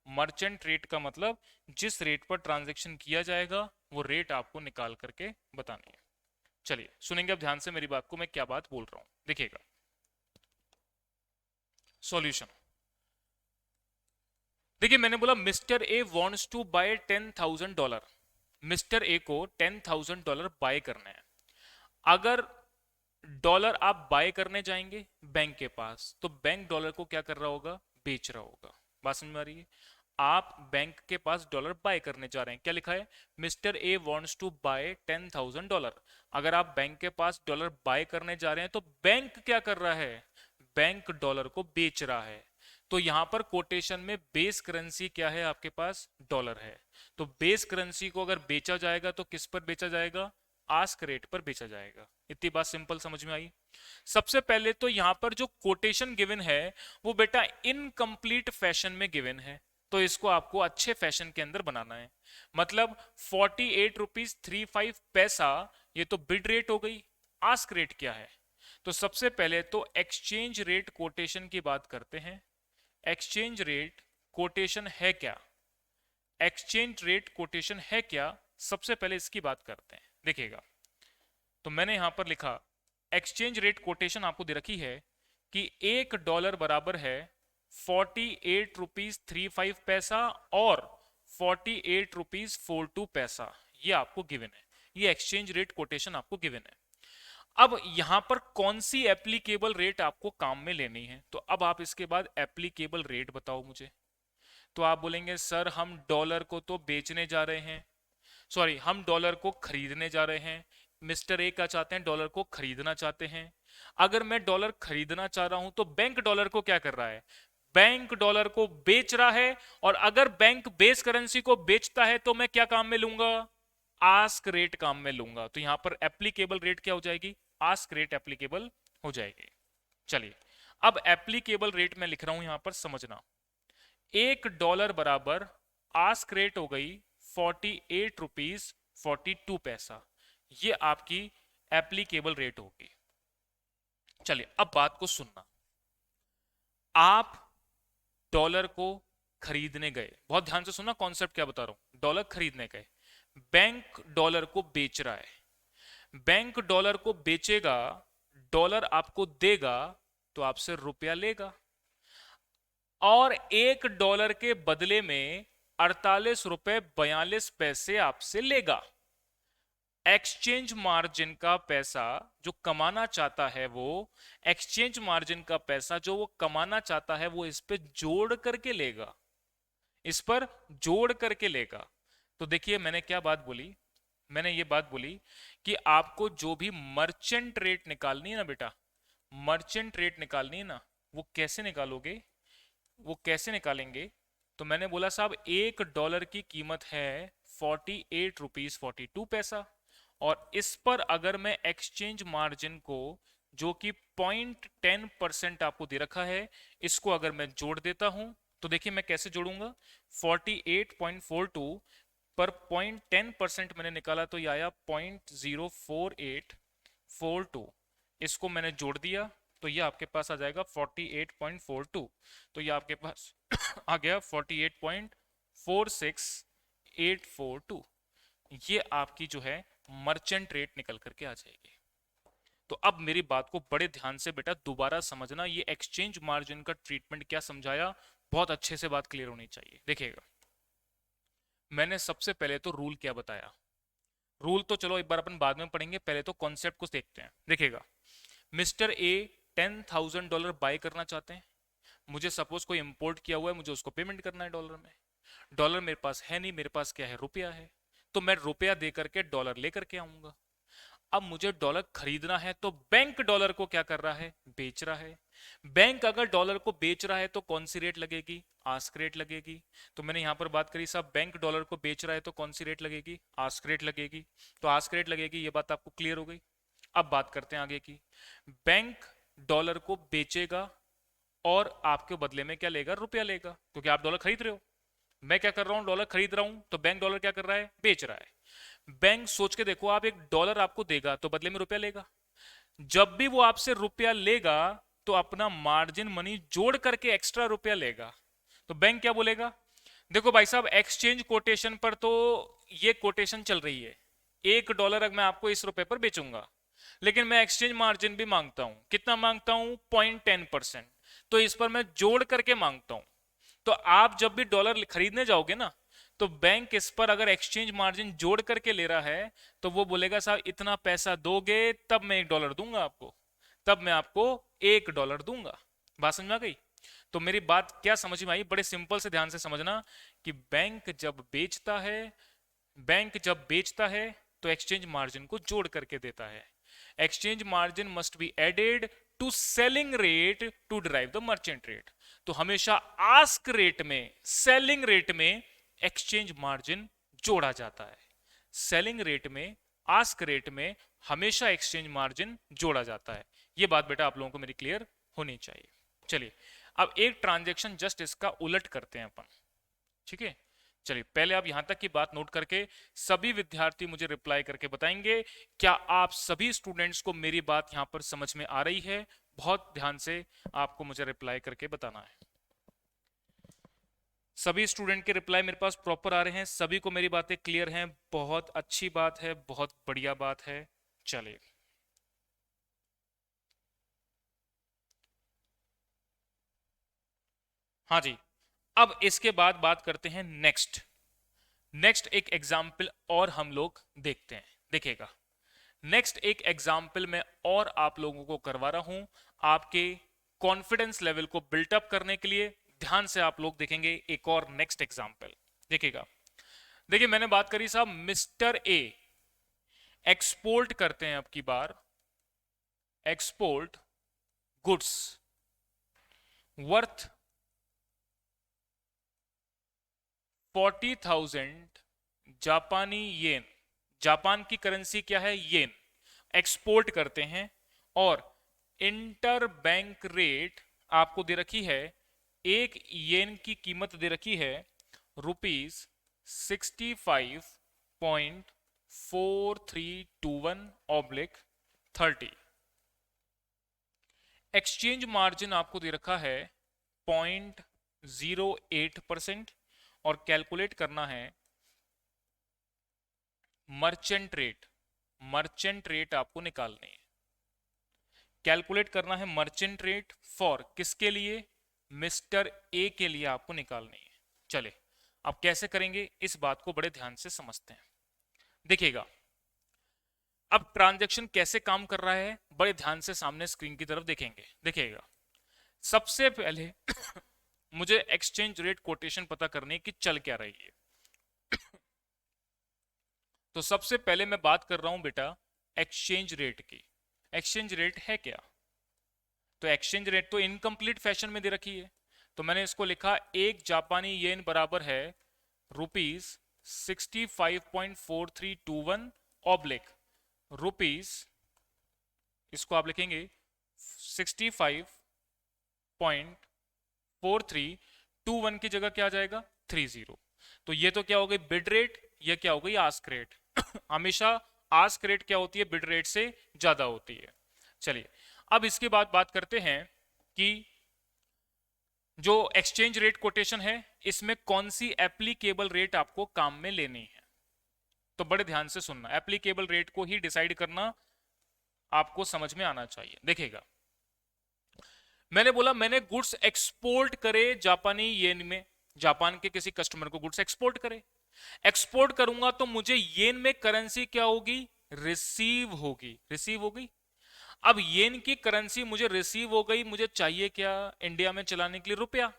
मर्चेंट रेट का मतलब जिस रेट पर ट्रांजैक्शन किया जाएगा वो रेट आपको निकाल करके बतानी है। चलिए सुनेंगे अब ध्यान से मेरी बात को, मैं क्या बात बोल रहा हूं। देखिएगा, सॉल्यूशन। देखिए मैंने बोला mister A wants to buy $10,000। Mister A को $10,000 बाय करना है। अगर डॉलर आप बाय करने जाएंगे बैंक के पास, तो बैंक डॉलर को क्या कर रहा होगा, बेच रहा होगा। बात समझ में आ रही है। आप बैंक के पास डॉलर बाय करने जा रहे हैं, क्या लिखा है, mister A wants to buy $10,000। अगर आप बैंक के पास डॉलर बाय करने जा रहे हैं तो बैंक क्या कर रहा है, बैंक डॉलर को बेच रहा है। तो यहां पर कोटेशन में बेस करेंसी क्या है, आपके पास डॉलर है। तो बेस करेंसी को अगर बेचा जाएगा तो किस पर बेचा जाएगा, आस्क रेट पर बेचा जाएगा। इतनी बात सिंपल समझ में आई। सबसे पहले तो यहां पर जो कोटेशन गिवन है वो बेटा इनकम्प्लीट फैशन में गिवन है, तो इसको आपको अच्छे फैशन के अंदर बनाना है। मतलब 48 रुपीज 35 पैसा ये तो बिड रेट हो गई। आस्क रेट क्या है, तो सबसे पहले तो एक्सचेंज रेट कोटेशन की बात करते हैं। एक्सचेंज रेट कोटेशन है क्या, एक्सचेंज रेट कोटेशन है क्या, सबसे पहले इसकी बात करते हैं। देखिएगा, तो मैंने यहां पर लिखा एक्सचेंज रेट कोटेशन आपको दे रखी है कि $1 बराबर है 48 रुपीज 35 पैसा और 48 रुपीज 42 पैसा। ये आपको गिवन है, ये एक्सचेंज रेट कोटेशन आपको गिवन है। अब यहां पर कौन सी एप्लीकेबल रेट आपको काम में लेनी है, तो अब आप इसके बाद एप्लीकेबल रेट बताओ मुझे। तो आप बोलेंगे सर हम डॉलर को तो बेचने जा रहे हैं, सॉरी हम डॉलर को खरीदने जा रहे हैं। मिस्टर ए क्या चाहते हैं, डॉलर को खरीदना चाहते हैं। अगर मैं डॉलर खरीदना चाह रहा हूं तो बैंक डॉलर को क्या कर रहा है, बैंक डॉलर को बेच रहा है। और अगर बैंक बेस करेंसी को बेचता है तो मैं क्या काम में लूंगा, आस्क रेट काम में लूंगा। तो यहां पर एप्लीकेबल रेट क्या हो जाएगी, आस्क रेट एप्लीकेबल हो जाएगी। चलिए, अब एप्लीकेबल रेट मैं लिख रहा हूं यहां पर, समझना $1 बराबर आस्क रेट हो गई 48 रुपीज 42 पैसा। ये आपकी एप्लीकेबल रेट होगी। चलिए अब बात को सुनना। आप डॉलर को खरीदने गए, बहुत ध्यान से सुनना कॉन्सेप्ट क्या बता रहा हूं। डॉलर खरीदने गए, बैंक डॉलर को बेच रहा है। बैंक डॉलर को बेचेगा, डॉलर आपको देगा तो आपसे रुपया लेगा, और $1 के बदले में 48 रुपए 42 पैसे आपसे लेगा। एक्सचेंज मार्जिन का पैसा जो कमाना चाहता है, वो एक्सचेंज मार्जिन का पैसा जो वो कमाना चाहता है, वो इस पे जोड़ करके लेगा, इस पर जोड़ करके लेगा। तो देखिए मैंने क्या बात बोली, मैंने ये बात बोली कि आपको जो भी मर्चेंट रेट निकालनी है ना बेटा, मर्चेंट रेट निकालनी है ना, वो कैसे निकालोगे, वो कैसे निकालेंगे। तो मैंने बोला साहब $1 की कीमत है 48 रुपीज 42 पैसा, और इस पर अगर मैं एक्सचेंज मार्जिन को जो कि 0.10% आपको दे रखा है, इसको अगर मैं जोड़ देता हूं, तो देखिए मैं कैसे जोड़ूंगा। 48.42 पर 0.10% मैंने निकाला तो ये आया 0.04842। इसको मैंने जोड़ दिया तो ये आपके पास आ जाएगा 48.42। तो ये आपके पास आ गया 48.46842। ये आपकी जो है मर्चेंट रेट निकल करके आ जाएगी। तो अब मेरी बात को बड़े ध्यान से बेटा दोबारा समझना, ये एक्सचेंज मार्जिन का ट्रीटमेंट क्या समझाया, बहुत अच्छे से बात क्लियर होनी चाहिए। देखिएगा मैंने सबसे पहले तो रूल क्या बताया, रूल तो चलो एक बार अपन बाद में पढ़ेंगे, पहले तो कॉन्सेप्ट को देखते हैं। देखिएगा मिस्टर ए $10,000 बाय करना चाहते हैं, मुझे सपोज कोई इंपोर्ट किया हुआ है, मुझे उसको पेमेंट करना है डॉलर में। डॉलर मेरे पास है नहीं, मेरे पास क्या है, रुपया है, तो मैं रुपया दे करके डॉलर लेकर के आऊंगा। अब मुझे डॉलर खरीदना है तो बैंक डॉलर को क्या कर रहा है, बेच रहा है। बैंक अगर डॉलर को बेच रहा है तो कौन सी रेट लगेगी, आस्क रेट लगेगी। तो मैंने यहां पर बात करी साहब, बैंक डॉलर को बेच रहा है तो कौन सी रेट लगेगी, आस्क रेट लगेगी। तो आस्क रेट लगेगी, ये बात आपको क्लियर हो गई। अब बात करते हैं आगे की। बैंक डॉलर को बेचेगा और आपके बदले में क्या लेगा, रुपया लेगा, क्योंकि आप डॉलर खरीद रहे हो। मैं क्या कर रहा हूं, डॉलर खरीद रहा हूं, तो बैंक डॉलर क्या कर रहा है, बेच रहा है। बैंक सोच के देखो, आप $1 आपको देगा तो बदले में रुपया लेगा। जब भी वो आपसे रुपया लेगा तो अपना मार्जिन मनी जोड़ करके एक्स्ट्रा रुपया लेगा। तो बैंक क्या बोलेगा, देखो भाई साहब एक्सचेंज कोटेशन पर तो ये कोटेशन चल रही है, $1 मैं आपको इस रुपए पर बेचूंगा, लेकिन मैं एक्सचेंज मार्जिन भी मांगता हूं। कितना मांगता हूं, 0.10%। तो इस पर मैं जोड़ करके मांगता हूं। तो आप जब भी डॉलर खरीदने जाओगे ना, तो बैंक इस पर अगर एक्सचेंज मार्जिन जोड़ करके ले रहा है, तो वो बोलेगा साहब इतना पैसा दोगे तब मैं $1 दूंगा आपको, तब मैं आपको $1 दूंगा। बात समझ में आ गई। तो मेरी बात क्या समझ में आई, बड़े सिंपल से ध्यान से समझना कि बैंक जब बेचता है, बैंक जब बेचता है तो एक्सचेंज मार्जिन को जोड़ करके देता है। Exchange margin must be added to selling rate to derive the merchant rate. तो हमेशा आस्क रेट में, सेलिंग रेट में एक्सचेंज मार्जिन जोड़ा जाता है। सेलिंग रेट में, आस्क रेट में हमेशा एक्सचेंज मार्जिन जोड़ा जाता है। यह बात बेटा आप लोगों को मेरी क्लियर होनी चाहिए। चलिए अब एक ट्रांजैक्शन जस्ट इसका उलट करते हैं अपन, ठीक है। चलिए पहले आप यहां तक की बात नोट करके सभी विद्यार्थी मुझे रिप्लाई करके बताएंगे क्या आप सभी स्टूडेंट्स को मेरी बात यहां पर समझ में आ रही है। बहुत ध्यान से आपको मुझे रिप्लाई करके बताना है। सभी स्टूडेंट के रिप्लाई मेरे पास प्रॉपर आ रहे हैं, सभी को मेरी बातें क्लियर हैं, बहुत अच्छी बात है, बहुत बढ़िया बात है। चलिए हाँ जी, अब इसके बाद बात करते हैं नेक्स्ट। नेक्स्ट एक एग्जाम्पल और हम लोग देखते हैं। देखिएगा नेक्स्ट एक एग्जाम्पल मैं और आप लोगों को करवा रहा हूं, आपके कॉन्फिडेंस लेवल को बिल्टअप करने के लिए। ध्यान से आप लोग देखेंगे एक और नेक्स्ट एग्जाम्पल। देखिएगा, देखिए मैंने बात करी साहब मिस्टर ए एक्सपोर्ट करते हैं, अब की बार एक्सपोर्ट गुड्स वर्थ 40,000 जापानी येन। जापान की करेंसी क्या है, येन। एक्सपोर्ट करते हैं और इंटर बैंक रेट आपको दे रखी है, एक येन की कीमत दे रखी है ₹65.4321/30। एक्सचेंज मार्जिन आपको दे रखा है 0.08% और कैलकुलेट करना है मर्चेंट रेट। मर्चेंट रेट आपको निकालनी है, कैलकुलेट करना है मर्चेंट रेट फॉर किसके लिए, मिस्टर ए के लिए आपको निकालनी है। चले अब कैसे करेंगे इस बात को बड़े ध्यान से समझते हैं। देखिएगा अब ट्रांजैक्शन कैसे काम कर रहा है, बड़े ध्यान से सामने स्क्रीन की तरफ देखेंगे। देखिएगा सबसे पहले मुझे एक्सचेंज रेट कोटेशन पता करने की चल क्या रही है। तो सबसे पहले मैं बात कर रहा हूं बेटा एक्सचेंज रेट की। एक्सचेंज रेट है क्या, तो एक्सचेंज रेट तो इनकम्प्लीट फैशन में दे रखी है, तो मैंने इसको लिखा एक जापानी येन बराबर है ₹65.4321 ऑब्लिक रुपीज, इसको आप लिखेंगे 65.4321 की जगह क्या आ जाएगा 30। तो ये तो क्या हो गई बिड रेट, ये क्या हो गई आस्क रेट। हमेशा आस्क रेट क्या होती है, बिड रेट से ज्यादा होती है। चलिए अब इसके बाद बात करते हैं कि जो एक्सचेंज रेट कोटेशन है इसमें कौन सी एप्लीकेबल रेट आपको काम में लेनी है। तो बड़े ध्यान से सुनना, एप्लीकेबल रेट को ही डिसाइड करना आपको समझ में आना चाहिए। देखिएगा मैंने बोला मैंने गुड्स एक्सपोर्ट करे जापानी येन में, जापान के किसी कस्टमर को गुड्स एक्सपोर्ट करे, एक्सपोर्ट करूंगा तो मुझे येन में करेंसी क्या होगी, रिसीव होगी। रिसीव होगी, अब येन की करेंसी मुझे रिसीव हो गई, मुझे चाहिए क्या इंडिया में चलाने के लिए रुपया।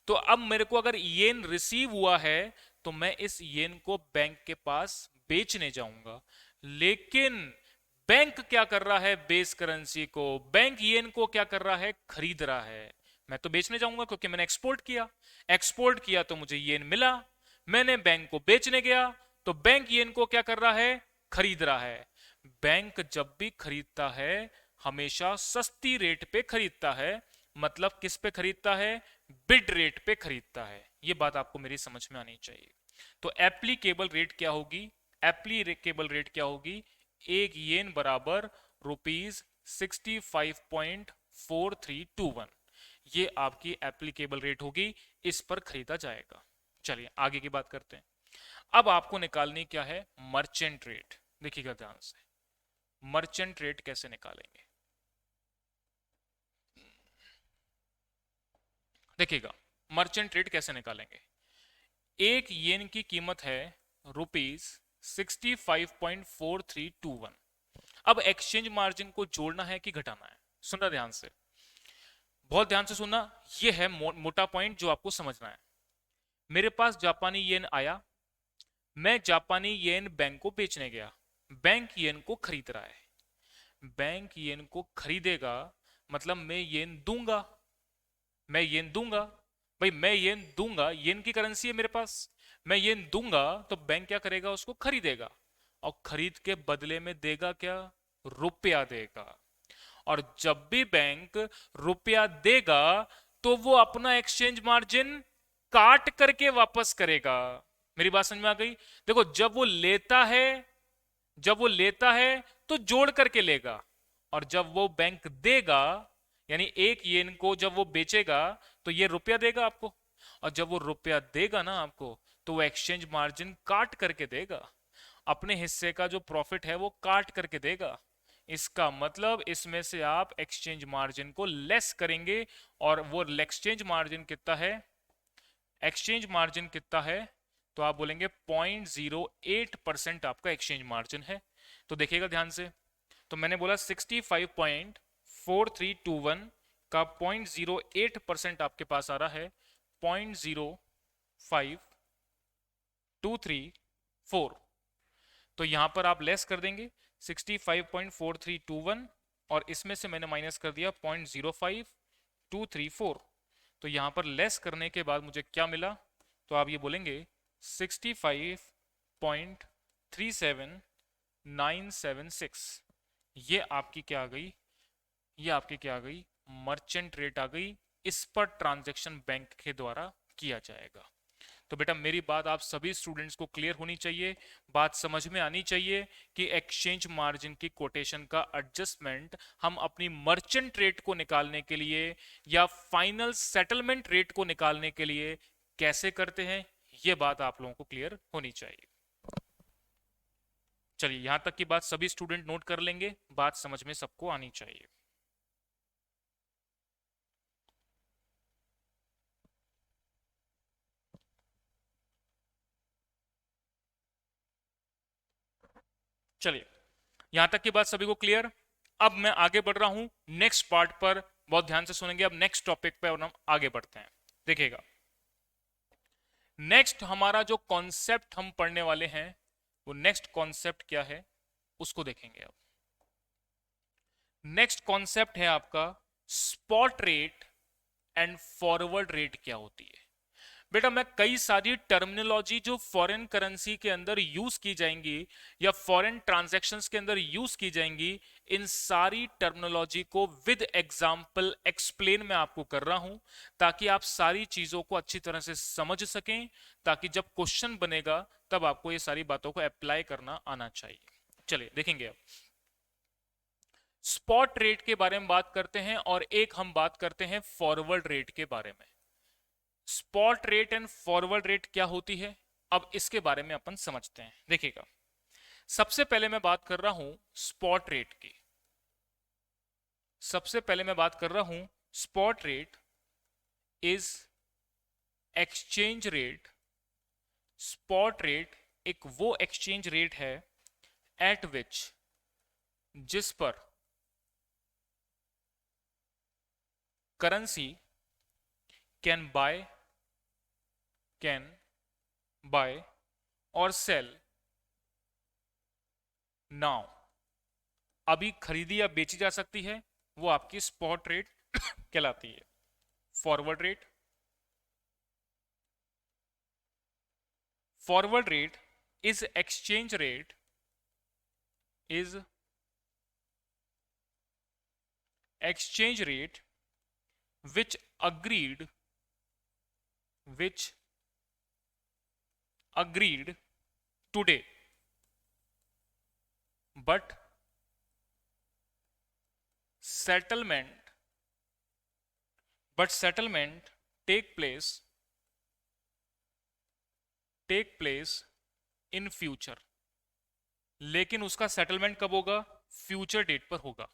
तो अब मेरे को अगर येन रिसीव हुआ है तो मैं इस येन को बैंक के पास बेचने जाऊंगा, लेकिन बैंक क्या कर रहा है, बेस करेंसी को, बैंक येन को क्या कर रहा है, खरीद रहा है। मैं तो बेचने जाऊंगा क्योंकि मैंने एक्सपोर्ट किया, एक्सपोर्ट किया तो मुझे येन मिला, मैंने बैंक को बेचने गया तो बैंक येन को क्या कर रहा है, खरीद रहा है। बैंक जब भी खरीदता है हमेशा सस्ती रेट पे खरीदता है, मतलब किस पे खरीदता है, बिड रेट पे खरीदता है। ये बात आपको मेरी समझ में आनी चाहिए। तो एप्लीकेबल रेट क्या होगी, एप्लीकेबल रेट क्या होगी, एक येन बराबर ₹65.4321, ये आपकी एप्लीकेबल रेट होगी, इस पर खरीदा जाएगा। चलिए आगे की बात करते हैं। अब आपको निकालनी क्या है, मर्चेंट रेट। देखिएगा ध्यान से मर्चेंट रेट कैसे निकालेंगे। देखिएगा मर्चेंट रेट कैसे निकालेंगे, एक येन की कीमत है ₹65.4321। अब एक्सचेंज मार्जिन को जोड़ना है कि घटाना है, सुनना ध्यान से, बहुत ध्यान से सुनना, ये है मोटा पॉइंट जो आपको समझना है। मेरे पास जापानी येन आया, मैं जापानी येन बैंक को बेचने गया, बैंक येन को खरीद रहा है, बैंक येन को खरीदेगा मतलब मैं येन दूंगा, मैं येन दूंगा, भाई मैं येन दूंगा, येन की करेंसी है मेरे पास, मैं येन दूंगा तो बैंक क्या करेगा, उसको खरीदेगा, और खरीद के बदले में देगा क्या, रुपया देगा। और जब भी बैंक रुपया देगा तो वो अपना एक्सचेंज मार्जिन काट करके वापस करेगा। मेरी बात समझ में आ गई। देखो जब वो लेता है तो जोड़ करके लेगा, और जब वो बैंक देगा यानी एक येन को जब वो बेचेगा तो ये रुपया देगा आपको, और जब वो रुपया देगा ना आपको तो वो एक्सचेंज मार्जिन काट करके देगा, अपने हिस्से का जो प्रॉफिट है वो काट करके देगा। इसका मतलब इसमें से आप एक्सचेंज मार्जिन को लेस करेंगे, और वो एक्सचेंज मार्जिन कितना है, एक्सचेंज मार्जिन कितना है, तो आप बोलेंगे 0.08% आपका एक्सचेंज मार्जिन है। तो देखिएगा ध्यान से, तो मैंने बोला 65.4321 का 0.08% आपके पास आ रहा है 0.05234। तो यहां पर आप लेस कर देंगे 65.4321 और इसमें से मैंने माइनस कर दिया 0.05234। तो यहां पर लेस करने के बाद मुझे क्या मिला, तो आप ये बोलेंगे 65.37976। ये आपकी क्या आ गई, ये आपकी क्या आ गई, मर्चेंट रेट आ गई। इस पर ट्रांजैक्शन बैंक के द्वारा किया जाएगा। तो बेटा मेरी बात आप सभी स्टूडेंट्स को क्लियर होनी चाहिए, बात समझ में आनी चाहिए कि एक्सचेंज मार्जिन की कोटेशन का एडजस्टमेंट हम अपनी मर्चेंट रेट को निकालने के लिए या फाइनल सेटलमेंट रेट को निकालने के लिए कैसे करते हैं, ये बात आप लोगों को क्लियर होनी चाहिए। चलिए यहां तक की बात सभी स्टूडेंट नोट कर लेंगे, बात समझ में सबको आनी चाहिए। चलिए यहां तक की बात सभी को क्लियर। अब मैं आगे बढ़ रहा हूं नेक्स्ट पार्ट पर, बहुत ध्यान से सुनेंगे। अब नेक्स्ट टॉपिक पे हम आगे बढ़ते हैं। देखिएगा नेक्स्ट हमारा जो कॉन्सेप्ट हम पढ़ने वाले हैं वो नेक्स्ट कॉन्सेप्ट क्या है उसको देखेंगे। अब नेक्स्ट कॉन्सेप्ट है आपका spot rate and forward rate क्या होती है। बेटा मैं कई सारी टर्मिनोलॉजी जो फॉरेन करेंसी के अंदर यूज की जाएंगी या फॉरेन ट्रांजैक्शंस के अंदर यूज की जाएंगी, इन सारी टर्मिनोलॉजी को विद एग्जांपल एक्सप्लेन मैं आपको कर रहा हूं ताकि आप सारी चीजों को अच्छी तरह से समझ सकें, ताकि जब क्वेश्चन बनेगा तब आपको ये सारी बातों को अप्लाई करना आना चाहिए। चलिए देखेंगे अब स्पॉट रेट के बारे में बात करते हैं और एक हम बात करते हैं फॉरवर्ड रेट के बारे में। Spot rate and forward rate क्या होती है, अब इसके बारे में अपन समझते हैं। देखिएगा सबसे पहले मैं बात कर रहा हूं स्पॉट रेट की। सबसे पहले मैं बात कर रहा हूं spot rate is exchange rate. Spot rate एक वो एक्सचेंज रेट है एट विच, जिस पर करेंसी कैन बाय और सेल नाउ, अभी खरीदी या बेची जा सकती है, वो आपकी स्पॉट रेट कहलाती है। Forward rate, forward rate is exchange rate which agreed today but settlement take place in future। लेकिन उसका सेटलमेंट कब होगा, फ्यूचर डेट पर होगा।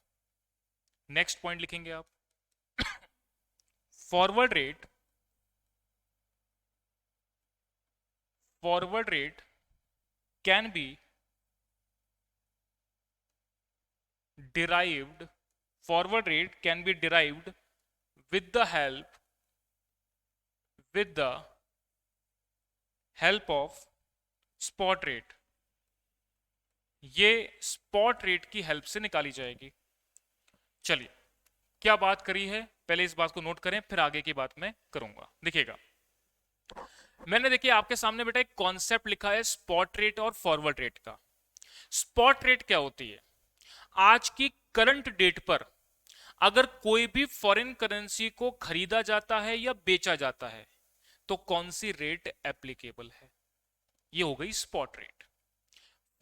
नेक्स्ट पॉइंट लिखेंगे आप forward rate can be derived forward rate can be derived with the help of spot rate। ये spot rate की हेल्प से निकाली जाएगी। चलिए क्या बात करी है, पहले इस बात को नोट करें फिर आगे की बात मैं करूंगा। देखिएगा मैंने देखिए आपके सामने बेटा एक कॉन्सेप्ट लिखा है स्पॉट रेट और फॉरवर्ड रेट का। स्पॉट रेट क्या होती है, आज की करंट डेट पर अगर कोई भी फॉरेन करेंसी को खरीदा जाता है या बेचा जाता है तो कौन सी रेट एप्लीकेबल है, ये हो गई स्पॉट रेट।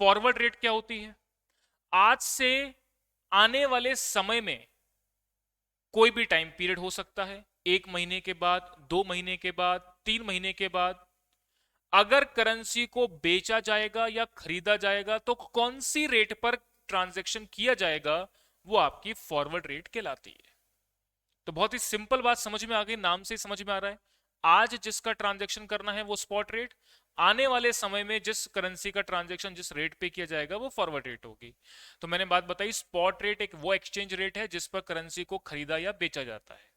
फॉरवर्ड रेट क्या होती है, आज से आने वाले समय में कोई भी टाइम पीरियड हो सकता है, 1 महीने के बाद, 2 महीने के बाद, 3 महीने के बाद, अगर करेंसी को बेचा जाएगा या खरीदा जाएगा तो कौन सी रेट पर ट्रांजैक्शन किया जाएगा, वो आपकी फॉरवर्ड रेट कहलाती है। तो बहुत ही सिंपल बात समझ में आ गई, नाम से समझ में आ रहा है। आज जिसका ट्रांजैक्शन करना है वो स्पॉट रेट, आने वाले समय में जिस करेंसी का ट्रांजैक्शन जिस रेट पे किया जाएगा वो फॉरवर्ड रेट होगी। तो मैंने बात बताई स्पॉट रेट एक वो एक्सचेंज रेट है जिस पर करेंसी को खरीदा या बेचा जाता है।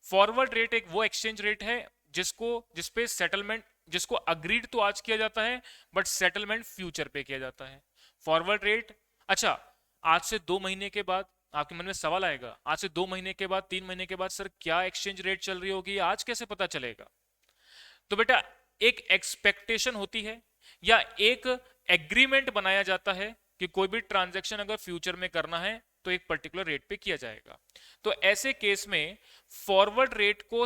फॉरवर्ड रेट एक वो एक्सचेंज रेट है जिसपे सेटलमेंट, जिसको अग्रीड तो आज किया जाता है बट सेटलमेंट फ्यूचर पे किया जाता है। फॉरवर्ड रेट, अच्छा आज से 2 महीने के बाद आपके मन में सवाल आएगा, आज से 2 महीने के बाद, 3 महीने के बाद सर क्या एक्सचेंज रेट चल रही होगी, आज कैसे पता चलेगा। तो बेटा एक एक्सपेक्टेशन होती है या एक एग्रीमेंट बनाया जाता है कि कोई भी ट्रांजैक्शन अगर फ्यूचर में करना है तो एक पर्टिकुलर रेट पे किया जाएगा। तो ऐसे केस में फॉरवर्ड रेट को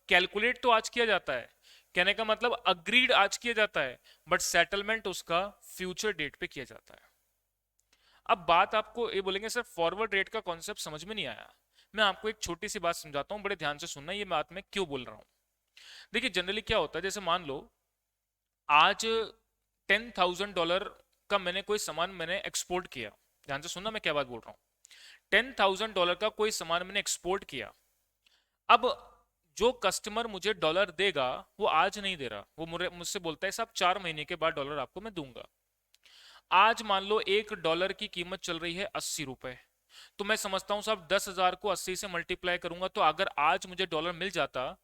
कैलकुलेट तो आज किया जाता है कहने का मतलब अग्रीड आज किया जाता है, बट सेटलमेंट उसका फ्यूचर डेट पे किया जाता है। अब बात आपको ये बोलेंगे सर फॉरवर्ड रेट का कॉन्सेप्ट समझ में नहीं आया। मैं आपको एक छोटी सी बात समझाता हूँ, बड़े ध्यान से सुनना ये बात मैं क्यों बोल रहा हूँ। देखिए जनरली क्या होता है, जैसे मान लो आज $10,000 का मैंने कोई सामान मैंने एक्सपोर्ट किया। ध्यान से सुनना मैं क्या बात बोल रहा हूँ। $10,000 का कोई सामान मैंने एक्सपोर्ट किया। अब जो कस्टमर मुझे डॉलर देगा वो आज नहीं दे रहा, वो मुझसे बोलता है साहब 4 महीने के बाद डॉलर आपको मैं दूंगा। आज मान लो $1 की कीमत चल रही है 80 रुपए, तो मैं समझता हूं साहब 10,000 को 80 से मल्टीप्लाई करूंगा, तो अगर आज मुझे डॉलर मिल जाता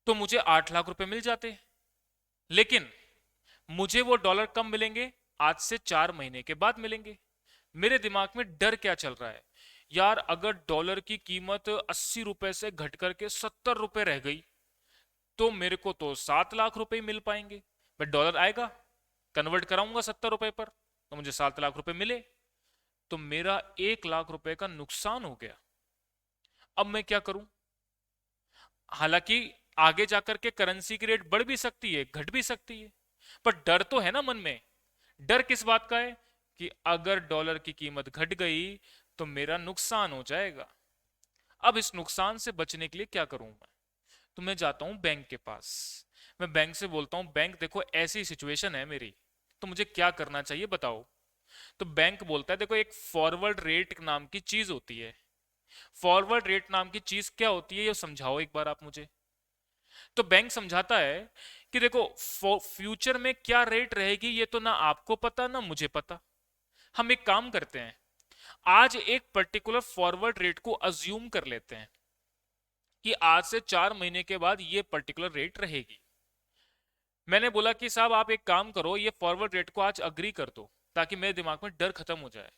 तो मुझे 8 लाख रुपए मिल जाते। लेकिन मुझे वो डॉलर कब मिलेंगे? आज से 4 महीने के बाद मिलेंगे। मेरे दिमाग में डर क्या चल रहा है, यार अगर डॉलर की कीमत 80 रुपए से घट करके 70 रुपए रह गई तो मेरे को तो 7 लाख रुपए मिल पाएंगे। बट डॉलर आएगा, कन्वर्ट कराऊंगा 70 रुपए पर, तो मुझे 7 लाख रुपए मिले, तो मेरा 1 लाख रुपए का नुकसान हो गया। अब मैं क्या करूं? हालांकि आगे जाकर के करेंसी की रेट बढ़ भी सकती है, घट भी सकती है, पर डर तो है ना मन में। डर किस बात का है? कि अगर डॉलर की कीमत घट गई तो मेरा नुकसान हो जाएगा। अब इस नुकसान से बचने के लिए क्या करूं मैं? तो मैं जाता हूं बैंक के पास। मैं बैंक से बोलता हूं बैंक देखो ऐसी सिचुएशन है मेरी, तो मुझे क्या करना चाहिए बताओ। तो बैंक बोलता है देखो एक फॉरवर्ड रेट नाम की चीज होती है। फॉरवर्ड रेट नाम की चीज क्या होती है ये समझाओ एक बार आप मुझे। तो बैंक समझाता है कि देखो फ्यूचर में क्या रेट रहेगी ये तो ना आपको पता ना मुझे पता। हम एक काम करते हैं, आज एक पर्टिकुलर फॉरवर्ड रेट को अज्यूम कर लेते हैं कि आज से 4 महीने के बाद ये पर्टिकुलर रेट रहेगी। मैंने बोला कि साहब आप एक काम करो, ये फॉरवर्ड रेट को आज अग्री कर दो ताकि मेरे दिमाग में डर खत्म हो जाए।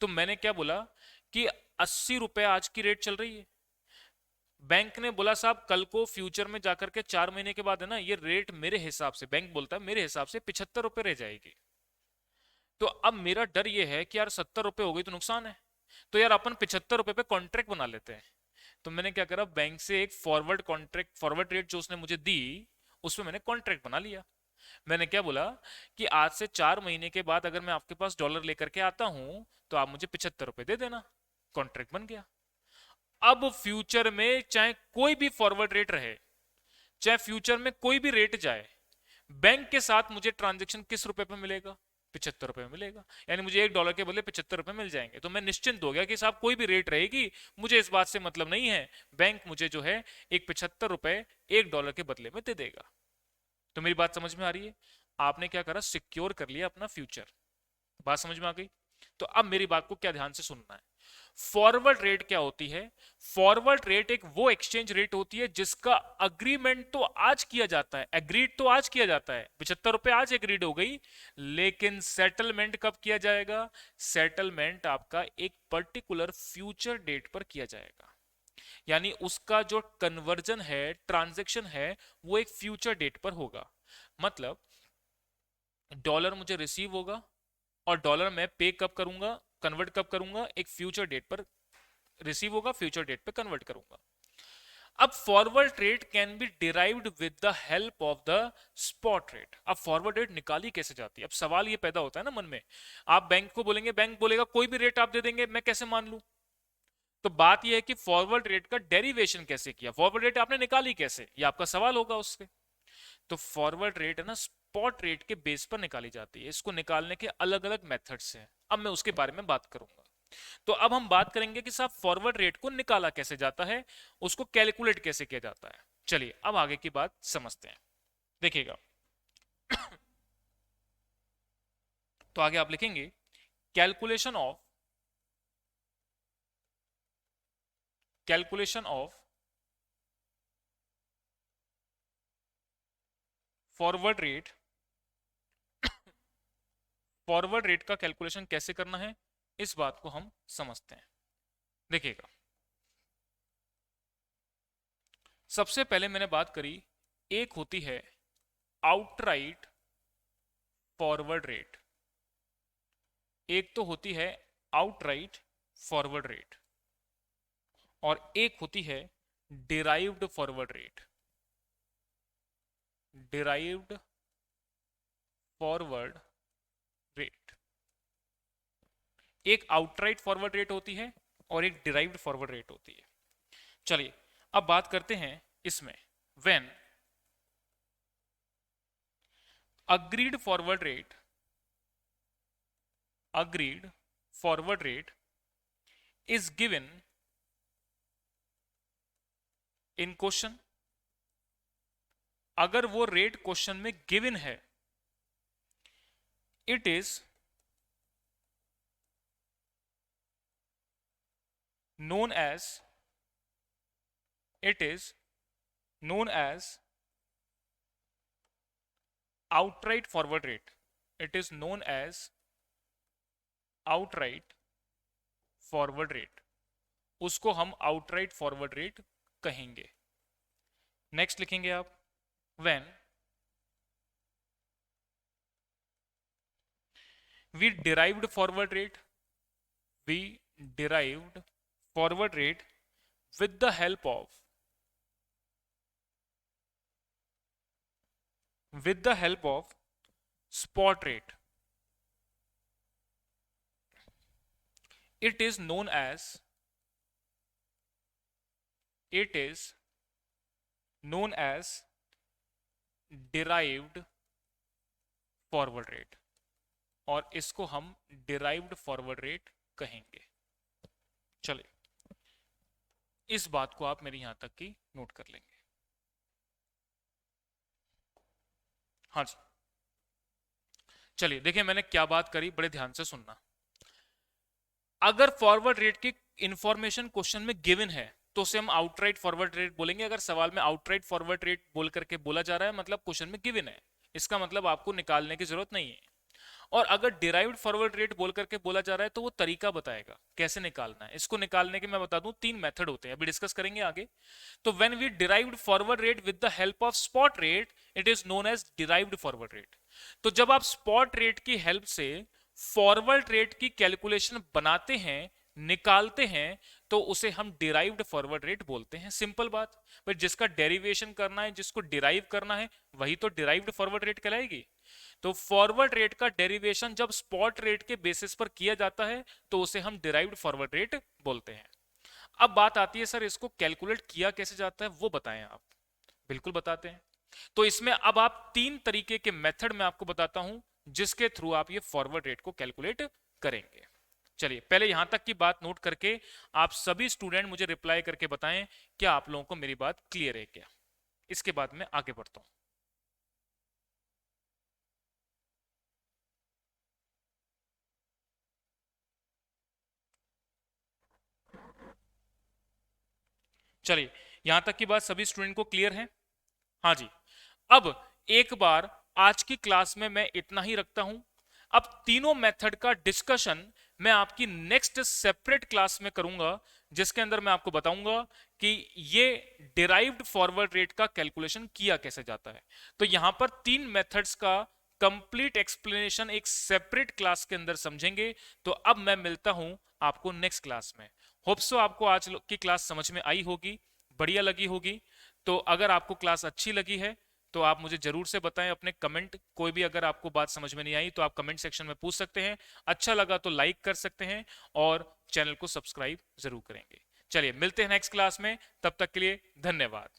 तो मैंने क्या बोला कि 80 रुपए आज की रेट चल रही है। बैंक ने बोला साहब कल को फ्यूचर में जाकर के 4 महीने के बाद है ना ये रेट मेरे हिसाब से, बैंक बोलता है मेरे हिसाब से 75 रुपए रह जाएगी। तो अब मेरा डर ये है कि यार 70 रुपए हो गई तो नुकसान है, तो यार अपन 75 रुपए पे कॉन्ट्रैक्ट बना लेते हैं। तो मैंने क्या करा, बैंक से एक फॉरवर्ड कॉन्ट्रैक्ट, फॉरवर्ड रेट जो उसने मुझे दी उसमें मैंने कॉन्ट्रैक्ट बना लिया। मैंने क्या बोला कि आज से 4 महीने के बाद अगर मैं आपके पास डॉलर लेकर के आता हूं तो आप मुझे 75 रुपए दे देना। कॉन्ट्रैक्ट बन गया। अब फ्यूचर में चाहे कोई भी फॉरवर्ड रेट रहे, चाहे फ्यूचर में कोई भी रेट जाए, बैंक के साथ मुझे ट्रांजेक्शन किस रुपए पे मिलेगा? 75 रुपए में मिलेगा। यानी मुझे $1 के बदले 75 रुपए मिल जाएंगे। तो मैं निश्चिंत हो गया कि साहब कोई भी रेट रहेगी मुझे इस बात से मतलब नहीं है, बैंक मुझे जो है एक 75 रुपए $1 के बदले में दे देगा। तो मेरी बात समझ में आ रही है? आपने क्या करा, सिक्योर कर लिया अपना फ्यूचर। बात समझ में आ गई? तो अब मेरी बात को क्या ध्यान से सुनना है। फॉरवर्ड रेट क्या होती है? फॉरवर्ड रेट एक वो एक्सचेंज रेट होती है जिसका अग्रीमेंट तो आज किया जाता है, एग्रीड तो आज किया जाता है, 75 रुपए आज एग्रीड हो गई, लेकिन सेटलमेंट कब किया जाएगा? सेटलमेंट आपका एक पर्टिकुलर फ्यूचर डेट पर किया जाएगा। यानी उसका जो कन्वर्जन है, ट्रांजैक्शन है, वो एक फ्यूचर डेट पर होगा। मतलब डॉलर मुझे रिसीव होगा और डॉलर मैं पे कब करूंगा, कन्वर्ट कब करूंगा? एक फ्यूचर डेट पर रिसीव होगा, फ्यूचर डेट पे कन्वर्ट करूंगा। अब forward rate can be derived with the help of the spot rate. अब फॉरवर्ड रेट निकाली कैसे जाती है? अब सवाल ये पैदा होता है ना मन में। आप बैंक को बोलेंगे, बैंक बोलेगा कोई भी रेट आप दे देंगे, मैं कैसे मान लूं? तो बात यह है कि फॉरवर्ड रेट का डेरिवेशन कैसे किया, फॉरवर्ड रेट आपने निकाली कैसे, ये आपका सवाल होगा उससे। तो फॉरवर्ड रेट है ना स्पॉट रेट के बेस पर निकाली जाती है। इसको निकालने के अलग अलग मेथड्स हैं, अब मैं उसके बारे में बात करूंगा। तो अब हम बात करेंगे कि साहब फॉरवर्ड रेट को निकाला कैसे जाता है, उसको कैलकुलेट कैसे किया जाता है। चलिए अब आगे की बात समझते हैं, देखिएगा। तो आगे आप लिखेंगे calculation of forward rate. Forward rate का कैलकुलेशन कैसे करना है इस बात को हम समझते हैं, देखिएगा। सबसे पहले मैंने बात करी, एक होती है आउटराइट फॉरवर्ड रेट, एक तो होती है आउटराइट फॉरवर्ड रेट, और एक होती है derived forward rate. Derived forward rate. एक आउटराइट फॉरवर्ड रेट होती है और एक डिराइव्ड फॉरवर्ड रेट होती है। चलिए अब बात करते हैं इसमें। When agreed forward rate is given in question, अगर वो रेट क्वेश्चन में गिवन है, it is known as outright forward rate. It is known as outright forward rate. उसको हम outright forward rate कहेंगे। नेक्स्ट लिखेंगे आप, when we derived forward rate with the help of spot rate. It is known as derived forward rate, और इसको हम derived forward rate कहेंगे। चलिए इस बात को आप मेरी यहां तक की नोट कर लेंगे। हाँ जी, चलिए देखिए मैंने क्या बात करी, बड़े ध्यान से सुनना। अगर फॉरवर्ड रेट की इंफॉर्मेशन क्वेश्चन में गिवन है तो उसे हम आउटराइट फॉरवर्ड रेट बोलेंगे। अगर सवाल में आउटराइट फॉरवर्ड रेट बोल करके बोला जा रहा है मतलब क्वेश्चन में गिवन है, इसका मतलब आपको निकालने की जरूरत नहीं है। और अगर डिराइव्ड फॉरवर्ड रेट बोल करके बोला जा रहा है तो वो तरीका बताएगा कैसे निकालना है। इसको निकालने के मैं बता दूं 3 मेथड होते हैं, अभी डिस्कस करेंगे आगे। तो when we derived forward rate with the help of spot rate, it is known as derived forward rate. तो जब आप स्पॉट रेट की हेल्प से फॉरवर्ड रेट की कैलकुलेशन बनाते हैं, निकालते हैं, तो उसे हम डिराइव्ड फॉरवर्ड रेट बोलते हैं। सिंपल बात। पर जिसका डेरिवेशन करना है, जिसको डिराइव करना है, वही तो डिराइव्ड फॉरवर्ड रेट कहलाएगी। तो फॉरवर्ड रेट का डेरिवेशन जब स्पॉट रेट के बेसिस पर किया जाता है तो उसे हम डिराइव्ड फॉरवर्ड रेट बोलते हैं। अब बात आती है सर इसको कैलकुलेट किया कैसे जाता है, वो बताएं आप। बिल्कुल बताते हैं। तो इसमें अब आप 3 तरीके के मेथड में आपको बताता हूं जिसके थ्रू आप ये फॉरवर्ड रेट को कैलकुलेट करेंगे। चलिए पहले यहां तक की बात नोट करके आप सभी स्टूडेंट मुझे रिप्लाई करके बताएं क्या आप लोगों को मेरी बात क्लियर है क्या। इसके बाद मैं आगे बढ़ता हूं। चलिए यहां तक की बात सभी स्टूडेंट को क्लियर है। हाँ जी, अब एक बार आज की क्लास में मैं इतना ही रखता हूं। अब तीनों मेथड का डिस्कशन मैं आपकी नेक्स्ट सेपरेट क्लास में करूंगा, जिसके अंदर मैं आपको बताऊंगा कि ये डिराइव्ड फॉरवर्ड रेट का कैलकुलेशन किया कैसे जाता है। तो यहां पर 3 मेथड्स का कंप्लीट एक्सप्लेनेशन एक सेपरेट क्लास के अंदर समझेंगे। तो अब मैं मिलता हूं आपको नेक्स्ट क्लास में। होप सो आपको आज की क्लास समझ में आई होगी, बढ़िया लगी होगी। तो अगर आपको क्लास अच्छी लगी है तो आप मुझे जरूर से बताएं अपने कमेंट। कोई भी अगर आपको बात समझ में नहीं आई तो आप कमेंट सेक्शन में पूछ सकते हैं। अच्छा लगा तो लाइक कर सकते हैं और चैनल को सब्सक्राइब जरूर करेंगे। चलिए मिलते हैं नेक्स्ट क्लास में, तब तक के लिए धन्यवाद।